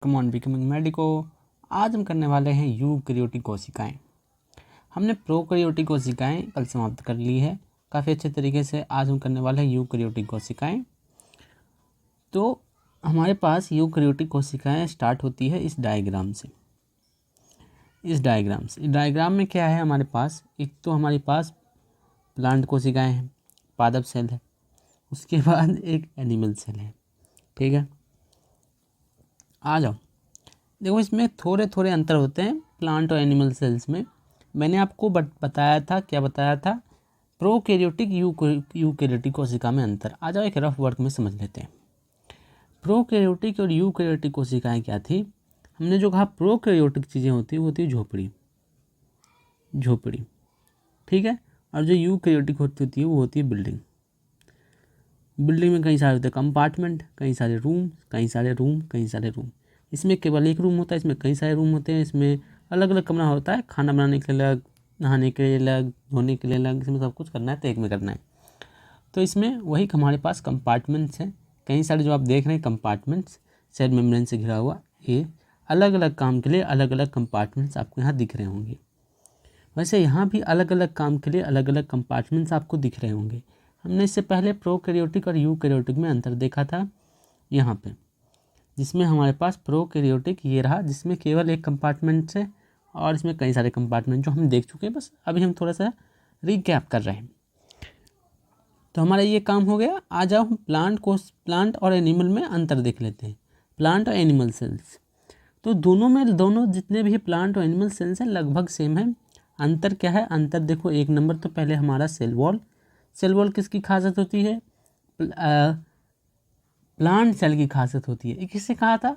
Come on becoming medico. आज हम करने वाले हैं यूकैरियोटिक कोशिकाएं। हमने प्रोकैरियोटिक कोशिकाएं कल समाप्त कर ली है काफ़ी अच्छे तरीके से। आज हम करने वाले हैं यूकैरियोटिक कोशिकाएं। तो हमारे पास यूकैरियोटिक कोशिकाएं स्टार्ट होती है इस डायग्राम से। इस डायग्राम में क्या है हमारे पास, एक तो हमारे पास प्लांट कोशिकाएं हैं, पादप सेल है, उसके बाद एक एनिमल सेल है। ठीक है, आ जाओ। देखो इसमें थोड़े थोड़े अंतर होते हैं प्लांट और एनिमल सेल्स में। मैंने आपको बताया था, क्या बताया था, प्रोकैरियोटिक यूकैरियोटिक कोशिका में अंतर। आ जाओ एक रफ वर्क में समझ लेते हैं। प्रोकैरियोटिक और यूकैरियोटिक कोशिकाएं क्या थी। हमने जो कहा प्रोकैरियोटिक चीज़ें होती है वो होती है झोपड़ी। ठीक है, और जो यूकैरियोटिक होती है वो होती है बिल्डिंग में कई सारे होते हैं कंपार्टमेंट, कई सारे रूम। इसमें केवल एक रूम होता है, इसमें कई सारे रूम होते हैं। इसमें अलग अलग कमरा होता है, खाना बनाने के लिए अलग, नहाने के लिए अलग, धोने के लिए अलग। इसमें सब कुछ करना है तो एक में करना है। तो इसमें वही हमारे पास कंपार्टमेंट्स हैं, कई सारे जो आप देख रहे हैं कंपार्टमेंट्स सेल मेम्ब्रेन से घिरा हुआ। ये अलग अलग काम के लिए अलग अलग कंपार्टमेंट्स आपको यहाँ दिख रहे होंगे। वैसे यहाँ भी अलग अलग काम के लिए अलग अलग कंपार्टमेंट्स आपको दिख रहे होंगे। हमने इससे पहले प्रोकैरियोटिक और यूकैरियोटिक में अंतर देखा था यहाँ पे, जिसमें हमारे पास प्रोकैरियोटिक ये रहा जिसमें केवल एक कंपार्टमेंट है और इसमें कई सारे कंपार्टमेंट जो हम देख चुके हैं। बस अभी हम थोड़ा सा रिकैप कर रहे हैं। तो हमारा ये काम हो गया। आ जाओ हम प्लांट और एनिमल में अंतर देख लेते हैं। प्लांट और एनिमल सेल्स, तो दोनों जितने भी प्लांट और एनिमल सेल्स हैं लगभग सेम है। अंतर क्या है, अंतर देखो, एक नंबर तो पहले हमारा सेल वॉल किसकी खासियत होती है, प्लांट सेल की खासियत होती है। ये किसने कहा था,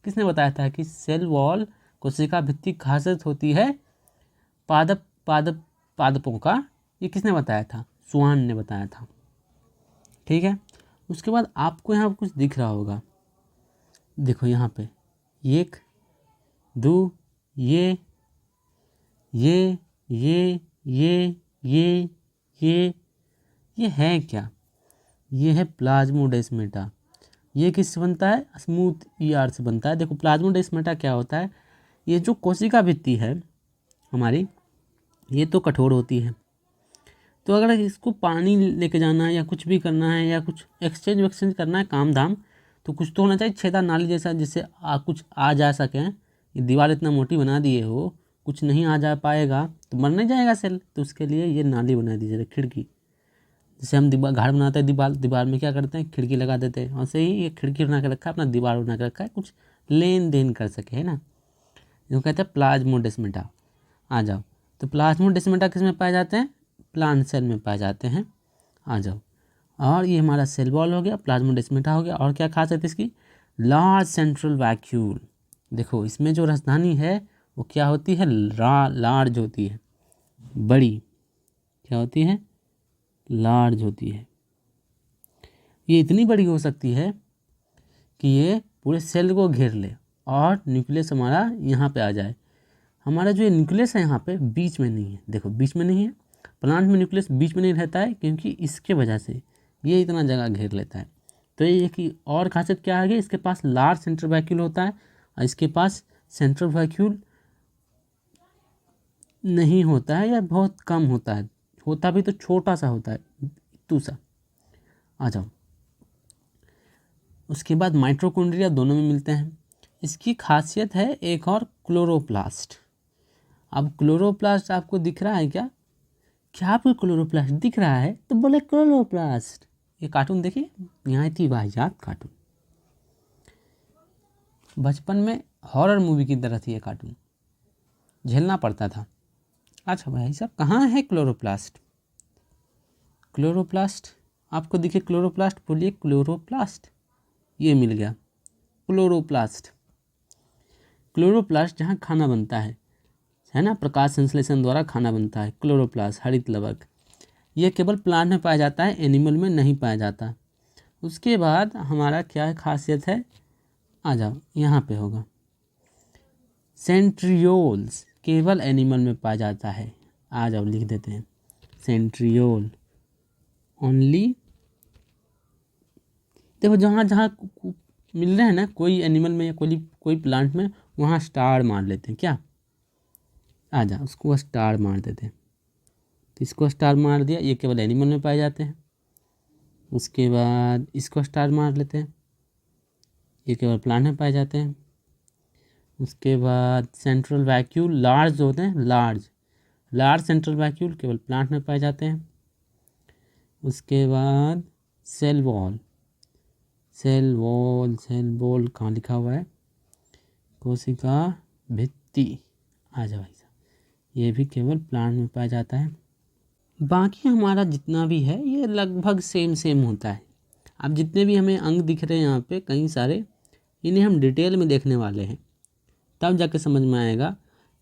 किसने बताया था कि सेल वॉल कोशिका भित्ति खासियत होती है पादपों का। ये किसने बताया था, स्वान ने बताया था। ठीक है, उसके बाद आपको यहाँ कुछ दिख रहा होगा, देखो यहाँ पे 1 2 ये है क्या, ये है प्लाज्मोडेस्माटा। ये किससे बनता है, स्मूथ ईआर से बनता है। देखो प्लाज्मोडेस्माटा क्या होता है, ये जो कोशिका भित्ति है हमारी, ये तो कठोर होती है। तो अगर इसको पानी लेके जाना है या कुछ भी करना है या कुछ एक्सचेंज करना है काम धाम, तो कुछ तो होना चाहिए छेदा नाली जैसा, जिससे कुछ आ जा सके। ये दीवार इतना मोटी बना दिए हो, कुछ नहीं आ जा पाएगा तो मर नहीं जाएगा सेल। तो उसके लिए ये नाली बना दी जाए, खिड़की। जैसे हम घर बनाते हैं, दीवार में क्या करते हैं, खिड़की लगा देते हैं। वैसे ही ये खिड़की बना के रखा है, अपना दीवार बना के रखा है, कुछ लेन देन कर सके, है ना। जो कहते हैं प्लाज्मोडेस्माटा। आ जाओ, तो प्लाज्मोडेस्माटा किस में पाए जाते हैं, प्लांट सेल में पाए जाते हैं। आ जाओ, और ये हमारा सेल वॉल हो गया, प्लाज्मोडेस्माटा हो गया। और क्या खासियत है इसकी, लार्ज सेंट्रल वैक्यूल। देखो इसमें जो राजधानी है वो क्या होती है, लार्ज होती है, बड़ी। क्या होती है, लार्ज होती है। ये इतनी बड़ी हो सकती है कि ये पूरे सेल को घेर ले और न्यूक्लियस हमारा यहाँ पे आ जाए। हमारा जो ये न्यूक्लियस है यहाँ पे बीच में नहीं है, देखो बीच में नहीं है। प्लांट में न्यूक्लियस बीच में नहीं रहता है क्योंकि इसके वजह से ये इतना जगह घेर लेता है। तो ये की और खासियत क्या है, इसके पास लार्ज सेंट्रल वैक्यूल होता है और इसके पास सेंट्रल वैक्यूल नहीं होता है या बहुत कम होता है, होता भी तो छोटा सा होता है, इतू सा। आ जाओ, उसके बाद माइटोकॉन्ड्रिया दोनों में मिलते हैं। इसकी खासियत है एक और, क्लोरोप्लास्ट। अब क्लोरोप्लास्ट आपको दिख रहा है क्या, आपको क्लोरोप्लास्ट दिख रहा है तो बोले क्लोरोप्लास्ट। ये कार्टून देखिए, यहाँ थी वाहियात कार्टून, बचपन में हॉरर मूवी की तरह थी ये कार्टून, झेलना पड़ता था। अच्छा भाई साहब, कहाँ है क्लोरोप्लास्ट, आपको दिखे क्लोरोप्लास्ट, बोलिए क्लोरोप्लास्ट। ये मिल गया क्लोरोप्लास्ट जहाँ खाना बनता है ना, प्रकाश संश्लेषण द्वारा खाना बनता है। क्लोरोप्लास्ट हरित लवक, ये केवल प्लांट में पाया जाता है, एनिमल में नहीं पाया जाता। उसके बाद हमारा क्या खासियत है, आ जाओ यहाँ पे होगा, सेंट्रियोल्स केवल एनिमल में पाया जाता है। आ जाओ लिख देते हैं, सेंट्रियोल ओनली। देखो जहाँ मिल रहे हैं ना, कोई एनिमल में या कोई प्लांट में, वहाँ स्टार मार लेते हैं क्या, आ जा उसको स्टार मार देते हैं। तो इसको स्टार मार दिया, ये केवल एनिमल में पाए जाते हैं। उसके बाद इसको स्टार मार लेते हैं, ये केवल प्लांट में पाए जाते हैं। उसके बाद सेंट्रल वैक्यूल लार्ज होते हैं, लार्ज सेंट्रल वैक्यूल केवल प्लांट में पाए जाते हैं। उसके बाद सेल वॉल कहाँ लिखा हुआ है, कोशिका भित्ति, आ जाओ भाई साहब, ये भी केवल प्लांट में पाया जाता है। बाकी हमारा जितना भी है ये लगभग सेम होता है। अब जितने भी हमें अंग दिख रहे हैं यहाँ पे कई सारे, इन्हें हम डिटेल में देखने वाले हैं, तब जाके समझ में आएगा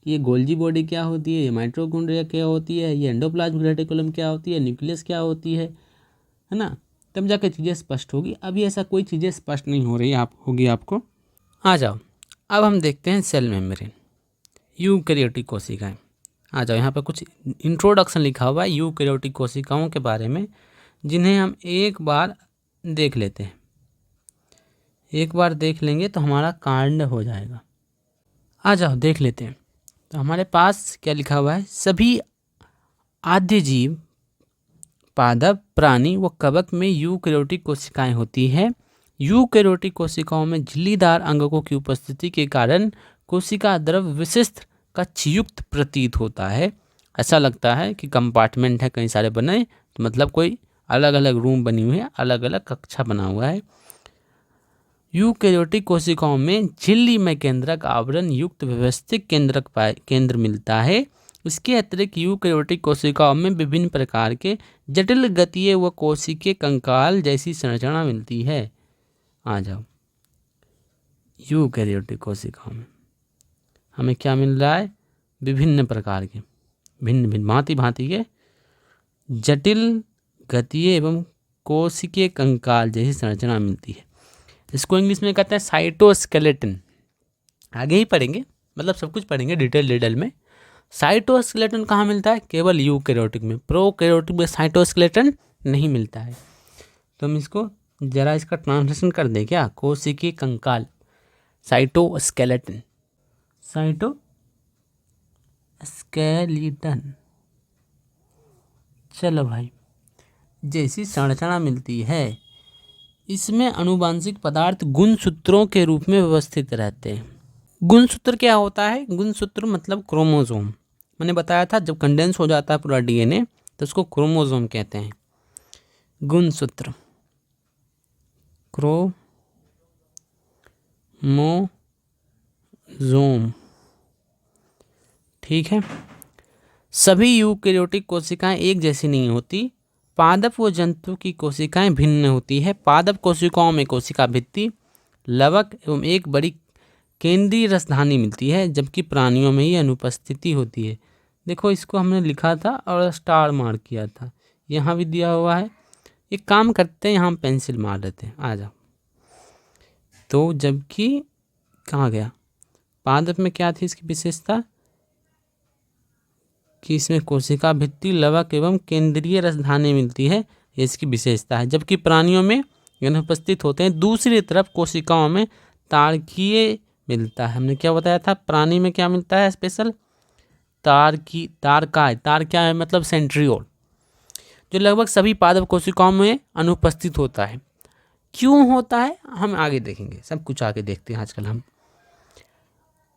कि ये गोल्जी बॉडी क्या होती है, ये माइटोकॉन्ड्रिया क्या होती है, ये एंडोप्लाज्मिक रेटिकुलम क्या होती है, न्यूक्लियस क्या होती है ना, तब जाके चीज़ें स्पष्ट होगी। अभी ऐसा कोई चीज़ें स्पष्ट नहीं हो रही होगी आपको। आ जाओ, अब हम देखते हैं सेल मेम्ब्रेन, यूकैरियोटिक कोशिकाएं। आ जाओ, यहाँ पर कुछ इंट्रोडक्शन लिखा हुआ है यूकैरियोटिक कोशिकाओं के बारे में, जिन्हें हम एक बार देख लेते हैं। एक बार देख लेंगे तो हमारा कांड हो जाएगा। आ जाओ देख लेते हैं। तो हमारे पास क्या लिखा हुआ है, सभी आद्य जीव, पादप, प्राणी व कवक में यूकैरियोटिक कोशिकाएं होती हैं। यूकैरियोटिक कोशिकाओं में झिल्लीदार अंगकों की उपस्थिति के कारण कोशिका द्रव विशिष्ट कक्षयुक्त प्रतीत होता है। ऐसा लगता है कि कंपार्टमेंट है कई सारे बने, तो मतलब कोई अलग अलग रूम बनी हुई है, अलग अलग कक्षा बना हुआ है। यूकैरियोटिक कोशिकाओं में झिल्ली में केंद्रक आवरण युक्त व्यवस्थित केंद्र मिलता है। इसके अतिरिक्त यूकैरियोटिक कोशिकाओं में विभिन्न प्रकार के जटिल गतीय व कोशिकीय कंकाल जैसी संरचना मिलती है। आ जाओ, यूकैरियोटिक कोशिकाओं में हमें क्या मिल रहा है, विभिन्न प्रकार के भिन्न भांति भांति के जटिल गतीय एवं कोशिकीय कंकाल जैसी संरचना मिलती है। इसको इंग्लिश में कहते हैं साइटोस्केलेटन। आगे ही पढ़ेंगे, मतलब सब कुछ पढ़ेंगे डिटेल में। साइटोस्केलेटन कहाँ मिलता है, केवल यूकैरियोटिक में, प्रोकैरियोटिक में साइटोस्केलेटन नहीं मिलता है। तो हम इसको जरा इसका ट्रांसलेशन कर दें क्या, कोशिकीय कंकाल, साइटोस्केलेटन, साइटोस्केलेटन। चलो भाई, जैसी संरचना मिलती है, इसमें अनुवांशिक पदार्थ गुणसूत्रों के रूप में व्यवस्थित रहते हैं। गुणसूत्र क्या होता है, गुणसूत्र मतलब क्रोमोसोम। मैंने बताया था जब कंडेंस हो जाता है पूरा डीएनए तो उसको क्रोमोसोम कहते हैं। गुणसूत्र, क्रोमोसोम, ठीक है। सभी यूकैरियोटिक कोशिकाएं एक जैसी नहीं होती। पादप व जंतु की कोशिकाएं भिन्न होती है। पादप कोशिकाओं में कोशिका भित्ति, लवक एवं एक बड़ी केंद्रीय रसधानी मिलती है, जबकि प्राणियों में ही अनुपस्थिति होती है। देखो, इसको हमने लिखा था और स्टार मार्क किया था, यहाँ भी दिया हुआ है। एक काम करते हैं, यहाँ हम पेंसिल मार देते हैं, आ जाओ। तो जबकि कहाँ गया, पादप में क्या थी इसकी विशेषता कि इसमें कोशिका भित्ति, लवक एवं केंद्रीय रसधानी मिलती है, ये इसकी विशेषता है। जबकि प्राणियों में अनुपस्थित होते हैं। दूसरी तरफ कोशिकाओं में तारकीय मिलता है। हमने क्या बताया था, प्राणी में क्या मिलता है स्पेशल, तारका है मतलब सेंट्रियोल, जो लगभग सभी पादप कोशिकाओं में अनुपस्थित होता है। क्यों होता है हम आगे देखेंगे, सब कुछ आगे देखते हैं आजकल हम।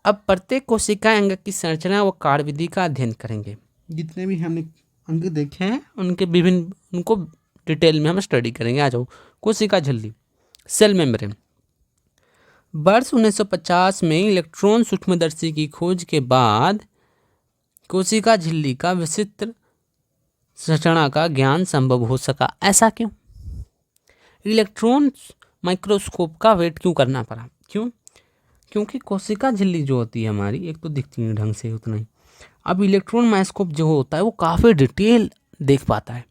अब प्रत्येक कोशिका अंग की संरचना व कार्यविधि का अध्ययन करेंगे। जितने भी हमने अंग देखे हैं उनको डिटेल में हम स्टडी करेंगे। आ जाओ, कोशिका झिल्ली, सेल मेम्ब्रेन। वर्ष 1950 में इलेक्ट्रॉन सूक्ष्मदर्शी की खोज के बाद कोशिका झिल्ली का विचित्र संरचना का ज्ञान संभव हो सका। ऐसा क्यों, इलेक्ट्रॉन माइक्रोस्कोप का वेट क्यों करना पड़ा, क्यों? क्योंकि कोशिका झिल्ली जो होती है हमारी, एक तो दिखती नहीं ढंग से उतना ही। अब इलेक्ट्रॉन माइक्रोस्कोप जो होता है वो काफ़ी डिटेल देख पाता है।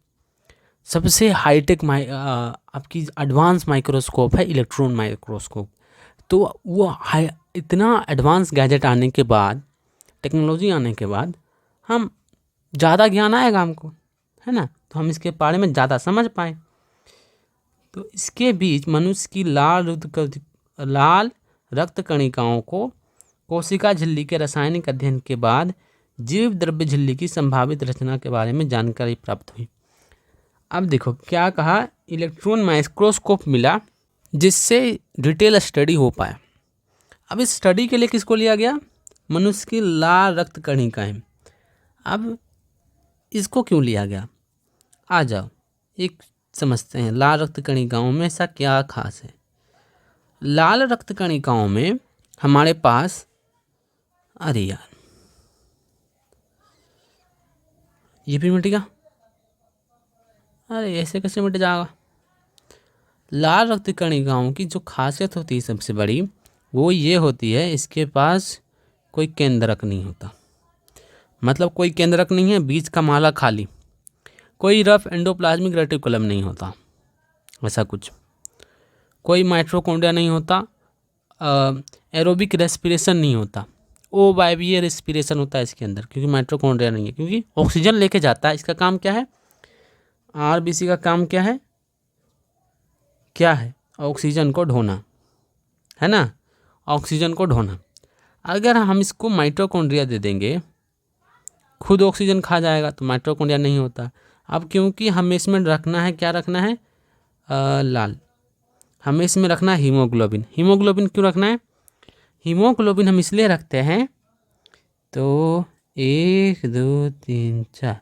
सबसे हाईटेक आपकी एडवांस माइक्रोस्कोप है इलेक्ट्रॉन माइक्रोस्कोप। तो वो इतना एडवांस गैजेट आने के बाद, टेक्नोलॉजी आने के बाद हम ज़्यादा ज्ञान आएगा हमको, है ना, तो हम इसके बारे में ज़्यादा समझ पाए। तो इसके बीच मनुष्य की लाल लाल रक्त कणिकाओं को कोशिका झिल्ली के रासायनिक अध्ययन के बाद जीव द्रव्य झिल्ली की संभावित रचना के बारे में जानकारी प्राप्त हुई। अब देखो क्या कहा, इलेक्ट्रॉन माइक्रोस्कोप मिला जिससे डिटेल स्टडी हो पाया। अब इस स्टडी के लिए किसको लिया गया, मनुष्य की लाल रक्त कणिकाएं। अब इसको क्यों लिया गया, आ जाओ एक समझते हैं। लाल रक्त कणिकाओं में ऐसा क्या खास है। लाल रक्त कणिकाओं में हमारे पास, अरे यार ये भी मिट गया, अरे ऐसे कैसे मिट जाएगा। लाल रक्त कणिकाओं की जो खासियत होती है सबसे बड़ी, वो ये होती है इसके पास कोई केंद्रक नहीं होता। मतलब कोई केंद्रक नहीं है, बीच का माला खाली, कोई रफ एंडोप्लाज्मिक रेटिकुलम नहीं होता, ऐसा कुछ, कोई माइटोकॉन्ड्रिया नहीं होता, एरोबिक रेस्पिरेशन नहीं होता, ओ वायवीय रेस्पिरेशन होता है इसके अंदर, क्योंकि माइटोकॉन्ड्रिया नहीं है, क्योंकि ऑक्सीजन लेके जाता है। इसका काम क्या है, आरबीसी का काम क्या है, ऑक्सीजन को ढोना, है ना, ऑक्सीजन को ढोना। अगर हम इसको माइटोकॉन्ड्रिया दे देंगे, खुद ऑक्सीजन खा जाएगा तो माइटोकॉन्ड्रिया नहीं होता। अब क्योंकि हमें इसमें रखना है, क्या रखना है, लाल, हमें इसमें रखना है हीमोग्लोबिन। हीमोग्लोबिन क्यों रखना है, हीमोग्लोबिन हम इसलिए रखते हैं, तो 1 2 3 4,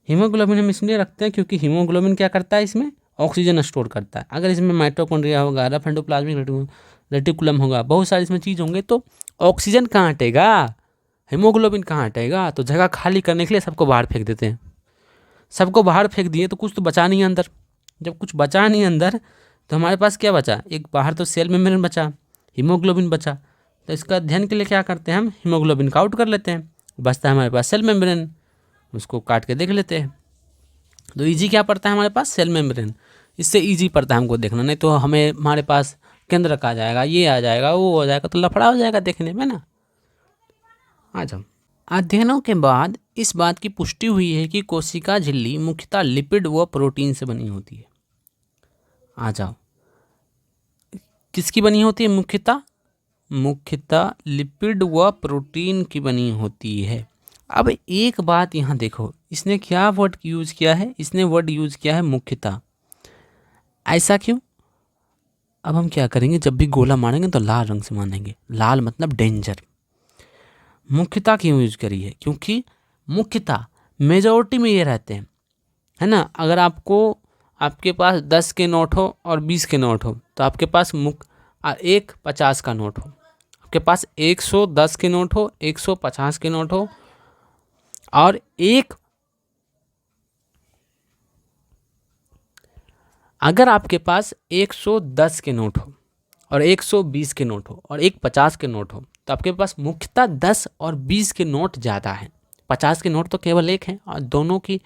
हीमोग्लोबिन हम इसलिए रखते हैं क्योंकि हीमोग्लोबिन क्या करता है, इसमें ऑक्सीजन स्टोर करता है। अगर इसमें माइटोकॉन्ड्रिया होगा, रफ एंडोप्लाज्मिक रेटिकुलम होगा, बहुत सारी इसमें चीज़ होंगे, तो ऑक्सीजन कहाँ हटेगा, हीमोग्लोबिन कहाँ हटेगा। तो जगह खाली करने के लिए सबको बाहर फेंक देते हैं। सबको बाहर फेंक दिए तो कुछ तो बचा नहीं अंदर। जब कुछ बचा नहीं अंदर तो हमारे पास क्या बचा, एक बाहर तो सेल मेम्ब्रेन बचा, हीमोग्लोबिन बचा। तो इसका अध्ययन के लिए क्या करते हैं, हम हीमोग्लोबिन का आउट कर लेते हैं, बचता है हमारे पास सेल मेम्ब्रेन, उसको काट के देख लेते हैं। तो ईजी क्या पड़ता है हमारे पास, सेल मेम्ब्रेन। इससे ईजी पड़ता है हमको देखना, नहीं तो हमें हमारे पास केंद्रक आ जाएगा, ये आ जाएगा, वो हो जाएगा, तो लफड़ा हो जाएगा देखने में ना। आ जाओ। अध्ययनों के बाद इस बात की पुष्टि हुई है कि कोशिका झिल्ली मुख्यतः लिपिड व प्रोटीन से बनी होती है। आ जाओ, किसकी बनी होती है, मुख्यतः लिपिड व प्रोटीन की बनी होती है। अब एक बात यहाँ देखो, इसने क्या वर्ड यूज किया है, इसने वर्ड यूज किया है मुख्यतः। ऐसा क्यों, अब हम क्या करेंगे, जब भी गोला मारेंगे तो लाल रंग से मारेंगे, लाल मतलब डेंजर। मुख्यतः क्यों यूज करी है, क्योंकि मुख्यतः मेजॉरिटी में ये रहते हैं, है ना। अगर आपके पास 10 के नोट हो और 20 के नोट हो, तो आपके पास एक 50 का नोट हो, आपके पास 110 के नोट हो, 150 के नोट हो, और अगर आपके पास 110 के नोट हो और 120 के नोट हो और एक 50 के नोट हो, तो आपके पास मुख्यतः 10 और 20 के नोट ज़्यादा हैं। 50 के नोट तो केवल एक हैं, और दोनों की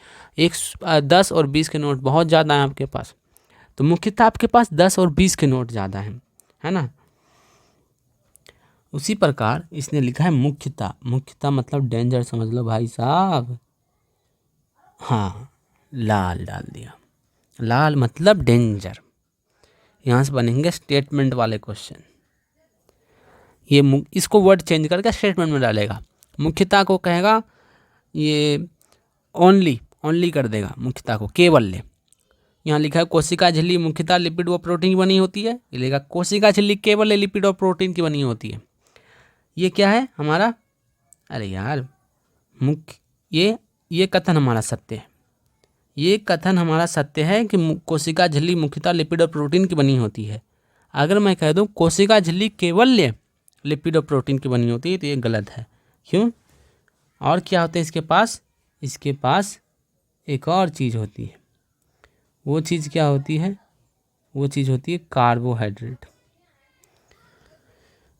10 और 20 के नोट बहुत ज़्यादा हैं आपके पास। तो मुख्यतः आपके पास 10 और 20 के नोट ज़्यादा हैं, है ना। उसी प्रकार इसने लिखा है मुख्यतः मतलब डेंजर समझ लो भाई साहब। हाँ, लाल डाल दिया, लाल मतलब डेंजर। यहाँ से बनेंगे स्टेटमेंट वाले क्वेश्चन। ये इसको वर्ड चेंज करके स्टेटमेंट में डालेगा। मुख्यतः को कहेगा ये ओनली कर देगा, मुख्यतः को केवल ले। यहाँ लिखा है कोशिका झिल्ली मुख्यतः लिपिड व प्रोटीन की बनी होती है, ये लिखा कोशिका झिल्ली केवल लिपिड और प्रोटीन की बनी होती है। ये क्या है हमारा, अरे यार ये कथन हमारा सत्य है। ये कथन हमारा सत्य है कि कोशिका झिल्ली मुख्यतः लिपिड और प्रोटीन की बनी होती है। अगर मैं कह दूं कोशिका झिल्ली केवल लिपिड और प्रोटीन की बनी होती है, तो ये गलत है। क्यों, और क्या होता है इसके पास एक और चीज़ होती है। वो चीज़ क्या होती है, वो चीज़ होती है कार्बोहाइड्रेट।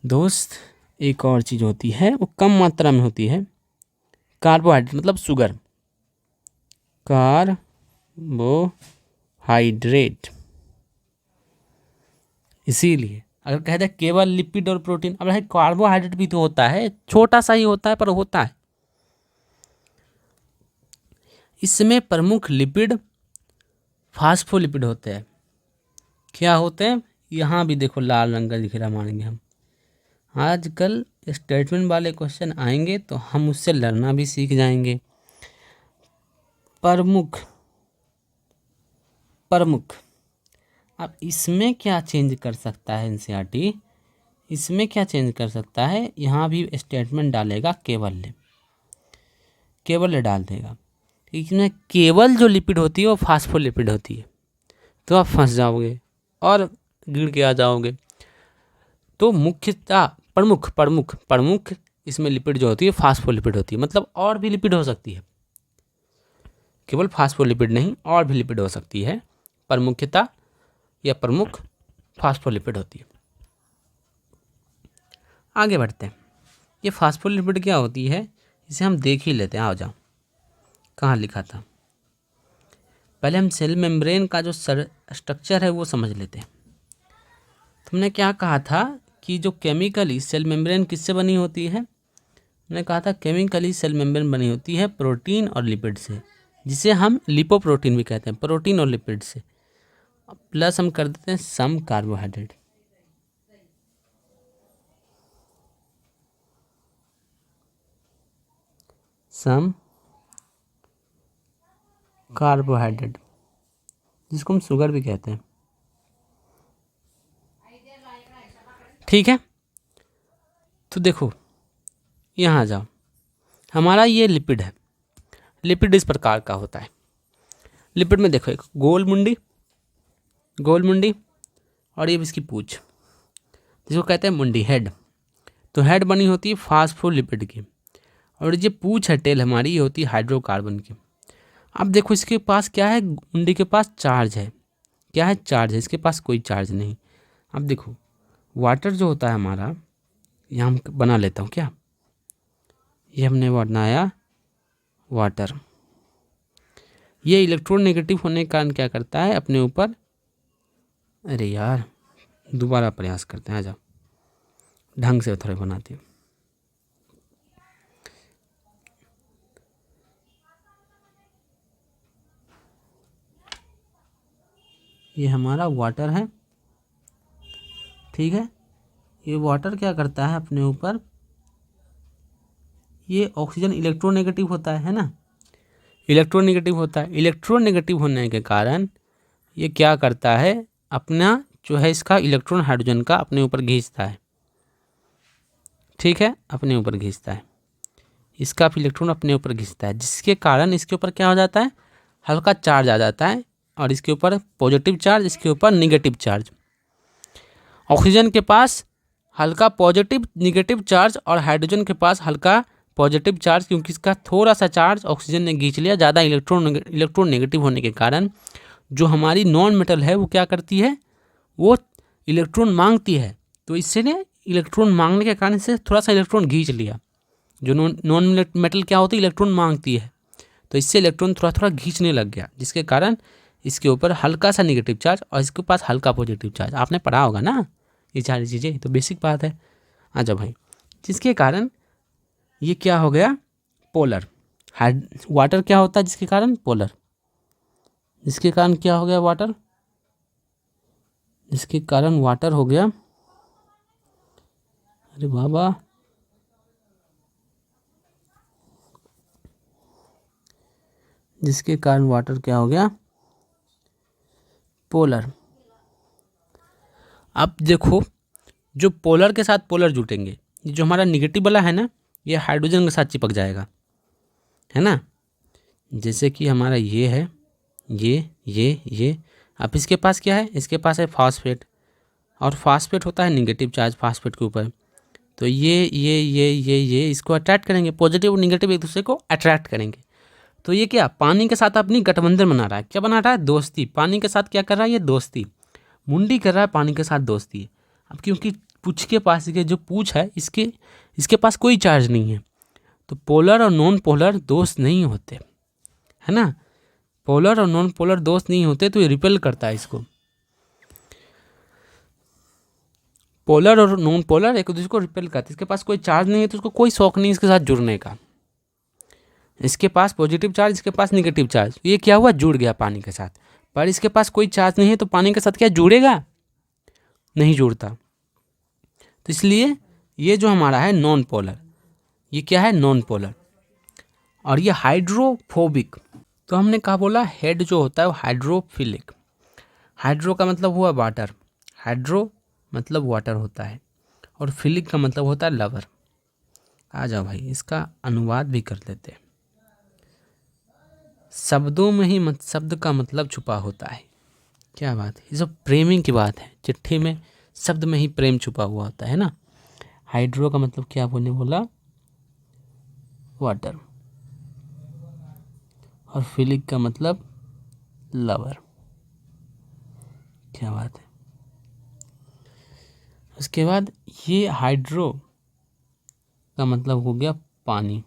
दोस्त, एक और चीज़ होती है, वो कम मात्रा में होती है। कार्बोहाइड्रेट मतलब शुगर, कार्बोहाइड्रेट। इसीलिए अगर कहते हैं केवल लिपिड और प्रोटीन, अब है कार्बोहाइड्रेट भी तो होता है, छोटा सा ही होता है पर होता है। इसमें प्रमुख लिपिड फास्फोलिपिड होते हैं। क्या होते हैं, यहाँ भी देखो लाल रंग का दिख रहा मानेंगे हम। आजकल स्टेटमेंट वाले क्वेश्चन आएंगे तो हम उससे लड़ना भी सीख जाएंगे। प्रमुख, प्रमुख, अब इसमें क्या चेंज कर सकता है एनसीईआरटी, इसमें क्या चेंज कर सकता है, यहाँ भी स्टेटमेंट डालेगा केवल, केवल डाल देगा। इसमें केवल जो लिपिड होती है वो फास्फोलिपिड होती है, तो आप फंस जाओगे और गिर के आ जाओगे। तो मुख्यतः प्रमुख, प्रमुख, प्रमुख इसमें लिपिड जो होती है फास्फोलिपिड होती है, मतलब और भी लिपिड हो सकती है, केवल फास्फोलिपिड नहीं और भी लिपिड हो सकती है, प्रमुखता या प्रमुख फास्फोलिपिड होती है। आगे बढ़ते हैं। ये फास्फोलिपिड क्या होती है इसे हम देख ही लेते हैं। आओ जाओ, कहाँ लिखा था, पहले हम सेल मेम्ब्रेन का जो स्ट्रक्चर है वो समझ लेते हैं। तुमने क्या कहा था कि जो केमिकली सेल मेम्ब्रेन किससे बनी होती है, मैंने कहा था केमिकली सेल मेम्ब्रेन बनी होती है प्रोटीन और लिपिड से, जिसे हम लिपोप्रोटीन भी कहते हैं, प्रोटीन और लिपिड से, प्लस हम कर देते हैं सम कार्बोहाइड्रेट। सम कार्बोहाइड्रेट जिसको हम शुगर भी कहते हैं। ठीक है, तो देखो यहाँ जाओ, हमारा ये लिपिड है, लिपिड इस प्रकार का होता है। लिपिड में देखो एक गोल मुंडी, गोल मुंडी, और ये इसकी पूंछ जिसको कहते हैं मुंडी, हेड। तो हेड बनी होती है फास्फोलिपिड की, और ये पूंछ है टेल हमारी, ये होती है हाइड्रोकार्बन की। अब देखो इसके पास क्या है, मुंडी के पास चार्ज है, क्या है, चार्ज है, इसके पास कोई चार्ज नहीं। अब देखो वाटर जो होता है हमारा, यहाँ हम बना लेता हूँ क्या, ये हमने बनाया वाटर, ये इलेक्ट्रॉन नेगेटिव होने के कारण क्या करता है अपने ऊपर, अरे यार दोबारा प्रयास करते हैं, आ जाओ ढंग से थोड़े बनाते हैं। ये हमारा वाटर है, ठीक है, ये वाटर क्या करता है अपने ऊपर, ये ऑक्सीजन इलेक्ट्रोनेगेटिव होता है ना, इलेक्ट्रोनेगेटिव होता है, इलेक्ट्रोनेगेटिव होने के कारण ये क्या करता है, अपना जो है इसका इलेक्ट्रॉन हाइड्रोजन का अपने ऊपर खींचता है, ठीक है, अपने ऊपर खींचता है, इसका इलेक्ट्रॉन अपने ऊपर खींचता है, जिसके कारण इसके ऊपर क्या हो जाता है, हल्का चार्ज आ जाता है, और इसके ऊपर पॉजिटिव चार्ज, इसके ऊपर निगेटिव चार्ज। ऑक्सीजन के पास हल्का पॉजिटिव निगेटिव चार्ज और हाइड्रोजन के पास हल्का पॉजिटिव चार्ज, क्योंकि इसका थोड़ा सा चार्ज ऑक्सीजन ने खींच लिया, ज़्यादा इलेक्ट्रॉन नेगेटिव होने के कारण जो हमारी नॉन मेटल है वो क्या करती है, वो इलेक्ट्रॉन मांगती है, तो इससे ने इलेक्ट्रॉन मांगने के कारण से थोड़ा सा इलेक्ट्रॉन खींच लिया। जो नॉन मेटल क्या होती है, इलेक्ट्रॉन मांगती है, तो इससे इलेक्ट्रॉन थोड़ा थोड़ा खींचने लग गया, जिसके कारण इसके ऊपर हल्का सा नेगेटिव चार्ज और इसके पास हल्का पॉजिटिव चार्ज। आपने पढ़ा होगा ना ये सारी चीज़ें, तो बेसिक बात है। अच्छा भाई, जिसके कारण ये क्या हो गया, पोलर। वाटर क्या होता है जिसके कारण, पोलर, जिसके कारण क्या हो गया वाटर, जिसके कारण वाटर हो गया, अरे बाबा, जिसके कारण वाटर क्या हो गया, पोलर। अब देखो जो पोलर के साथ पोलर जुटेंगे, जो हमारा निगेटिव वाला है ना, ये हाइड्रोजन के साथ चिपक जाएगा, है ना, जैसे कि हमारा ये है, ये। अब इसके पास क्या है, इसके पास है फास्फेट, और फास्फेट होता है निगेटिव चार्ज फास्फेट के ऊपर, तो ये इसको अट्रैक्ट करेंगे, पॉजिटिव और निगेटिव एक दूसरे को अट्रैक्ट करेंगे। तो ये क्या पानी के साथ अपनी गठबंधन बना रहा है, क्या बना रहा है, दोस्ती, पानी के साथ क्या कर रहा है, ये दोस्ती, मुंडी कर रहा है पानी के साथ दोस्ती। अब क्योंकि पूंछ के पास के जो पूंछ है इसके पास कोई चार्ज नहीं है, तो पोलर और नॉन पोलर दोस्त नहीं होते, है ना, पोलर और नॉन पोलर दोस्त नहीं होते, तो ये रिपेल करता है इसको। पोलर और नॉन पोलर एक दूसरे को रिपेल करते हैं, इसके पास कोई चार्ज नहीं है तो उसको कोई शौक नहीं इसके साथ जुड़ने का, इसके पास पॉजिटिव चार्ज, इसके पास निगेटिव चार्ज, ये क्या हुआ, जुड़ गया पानी के साथ, पर इसके पास कोई चार्ज नहीं है तो पानी के साथ क्या जुड़ेगा, नहीं जोड़ता। तो इसलिए ये जो हमारा है नॉन पोलर, ये क्या है नॉन पोलर। और ये हाइड्रोफोबिक, तो हमने कहा बोला हेड जो होता है वो हाइड्रोफिलिक। हाइड्रो का मतलब हुआ वाटर, हाइड्रो मतलब वाटर होता है, और फिलिक का मतलब होता है लवर। आ जाओ भाई इसका अनुवाद भी कर लेते हैं। शब्दों में ही शब्द का मतलब छुपा होता है। क्या बात है, ये सब प्रेमी की बात है। चिट्ठी में शब्द में ही प्रेम छुपा हुआ होता है ना। हाइड्रो का मतलब क्या बोला वाटर, और फिलिक का मतलब लवर। क्या बात है। उसके बाद ये हाइड्रो का मतलब हो गया पानी,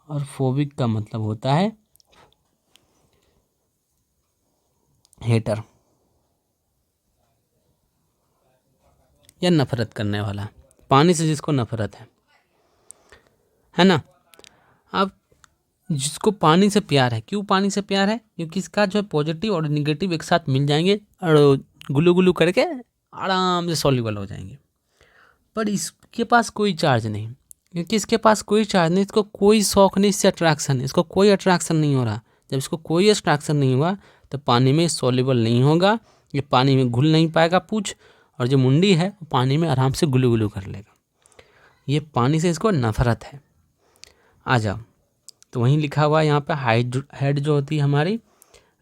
और फोबिक का मतलब होता है हेटर या नफरत करने वाला, पानी से जिसको नफरत है ना। अब जिसको पानी से प्यार है, क्यों पानी से प्यार है, क्योंकि इसका जो है पॉजिटिव और निगेटिव एक साथ मिल जाएंगे और गुलू गुलू करके आराम से सॉल्युबल हो जाएंगे। पर इसके पास कोई चार्ज नहीं, क्योंकि इसके पास कोई चार्ज नहीं, इसको कोई शौक नहीं, इससे अट्रैक्शन, इसको कोई अट्रैक्शन नहीं हो रहा। जब इसको कोई अट्रैक्शन नहीं हुआ तो पानी में सॉल्युबल नहीं होगा, ये पानी में घुल नहीं पाएगा पूछ, और जो मुंडी है वो पानी में आराम से गुलू गुलू कर लेगा। ये पानी से इसको नफरत है। आ जाओ, तो वहीं लिखा हुआ है यहाँ पे हेड जो होती है हमारी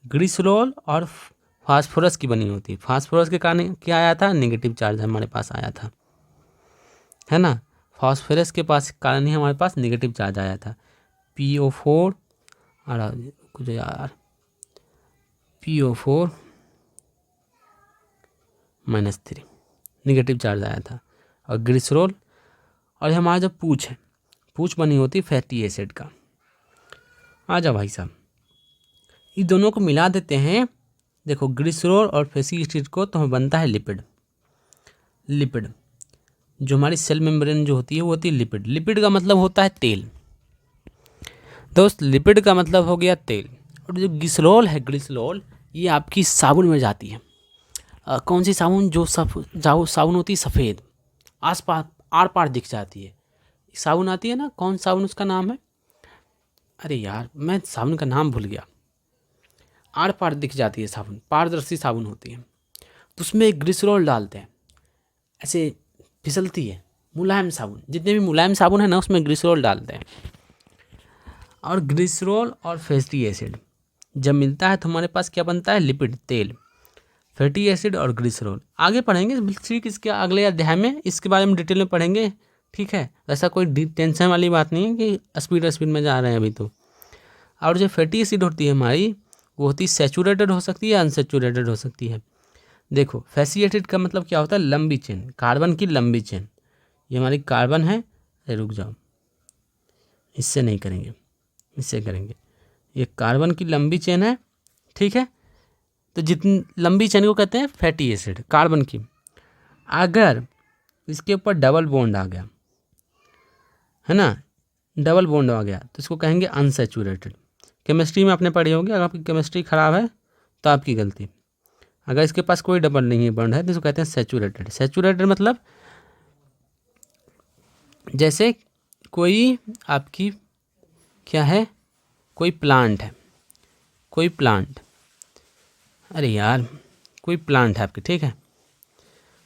ग्लिसरॉल और फास्फोरस की बनी होती है। फास्फोरस के कारण क्या आया था, नेगेटिव चार्ज हमारे पास आया था, है ना। फास्फोरस के पास कारण ही हमारे पास नेगेटिव चार्ज आया था। PO4 और कुछ यार PO4 -3 नेगेटिव चार्ज आया था। और ग्लिसरॉल, और हमारा जो पूछ है, पूछ बनी होती फैटी एसिड का। आ जाओ भाई साहब, ये दोनों को मिला देते हैं। देखो ग्लिसरॉल और फैटी एसिड को तो हमें बनता है लिपिड। लिपिड जो हमारी सेल मेम्ब्रेन जो होती है वो होती है लिपिड। लिपिड का मतलब होता है तेल दोस्त, लिपिड का मतलब हो गया तेल। और जो ग्लिसरॉल है, ग्लिसरॉल ये आपकी साबुन में जाती है। कौन सी साबुन, जो साबुन होती है सफ़ेद, आस पास आर पार दिख जाती है, साबुन आती है ना, कौन साबुन उसका नाम है, अरे यार मैं साबुन का नाम भूल गया। आर पार दिख जाती है साबुन, पारदर्शी साबुन होती है, तो उसमें ग्लिसरॉल डालते हैं, ऐसे फिसलती है। मुलायम साबुन, जितने भी मुलायम साबुन है ना उसमें ग्लिसरॉल डालते हैं। और ग्लिसरॉल और फैटी एसिड जब मिलता है तो हमारे पास क्या बनता है, लिपिड तेल। फैटी एसिड और ग्लिसरॉल आगे पढ़ेंगे, ठीक इसके अगले अध्याय में इसके बारे में डिटेल में पढ़ेंगे, ठीक है। ऐसा कोई टेंशन वाली बात नहीं है कि स्पीड में जा रहे हैं अभी तो। और जो फैटी एसिड होती है हमारी, वो होती है सैचुरेटेड हो सकती है, अनसैचुरेटेड हो सकती है। देखो फैटी एसिड का मतलब क्या होता है, लंबी चेन, कार्बन की लंबी चेन। ये हमारी कार्बन है, रुक जाओ इससे नहीं करेंगे, इससे करेंगे। ये कार्बन की लंबी चेन है, ठीक है। तो जितनी लंबी चेन को कहते हैं फैटी एसिड, कार्बन की। अगर इसके ऊपर डबल बॉन्ड आ गया, है ना, डबल बॉन्ड आ गया, तो इसको कहेंगे अनसैचुरेटेड। केमिस्ट्री में आपने पढ़ी होगी, अगर आपकी केमिस्ट्री ख़राब है तो आपकी गलती। अगर इसके पास कोई डबल नहीं है बॉन्ड है तो इसको कहते हैं सैचुरेटेड। सैचुरेटेड मतलब जैसे कोई आपकी क्या है, कोई प्लांट है, कोई प्लांट, अरे यार कोई प्लांट है आपकी, ठीक है।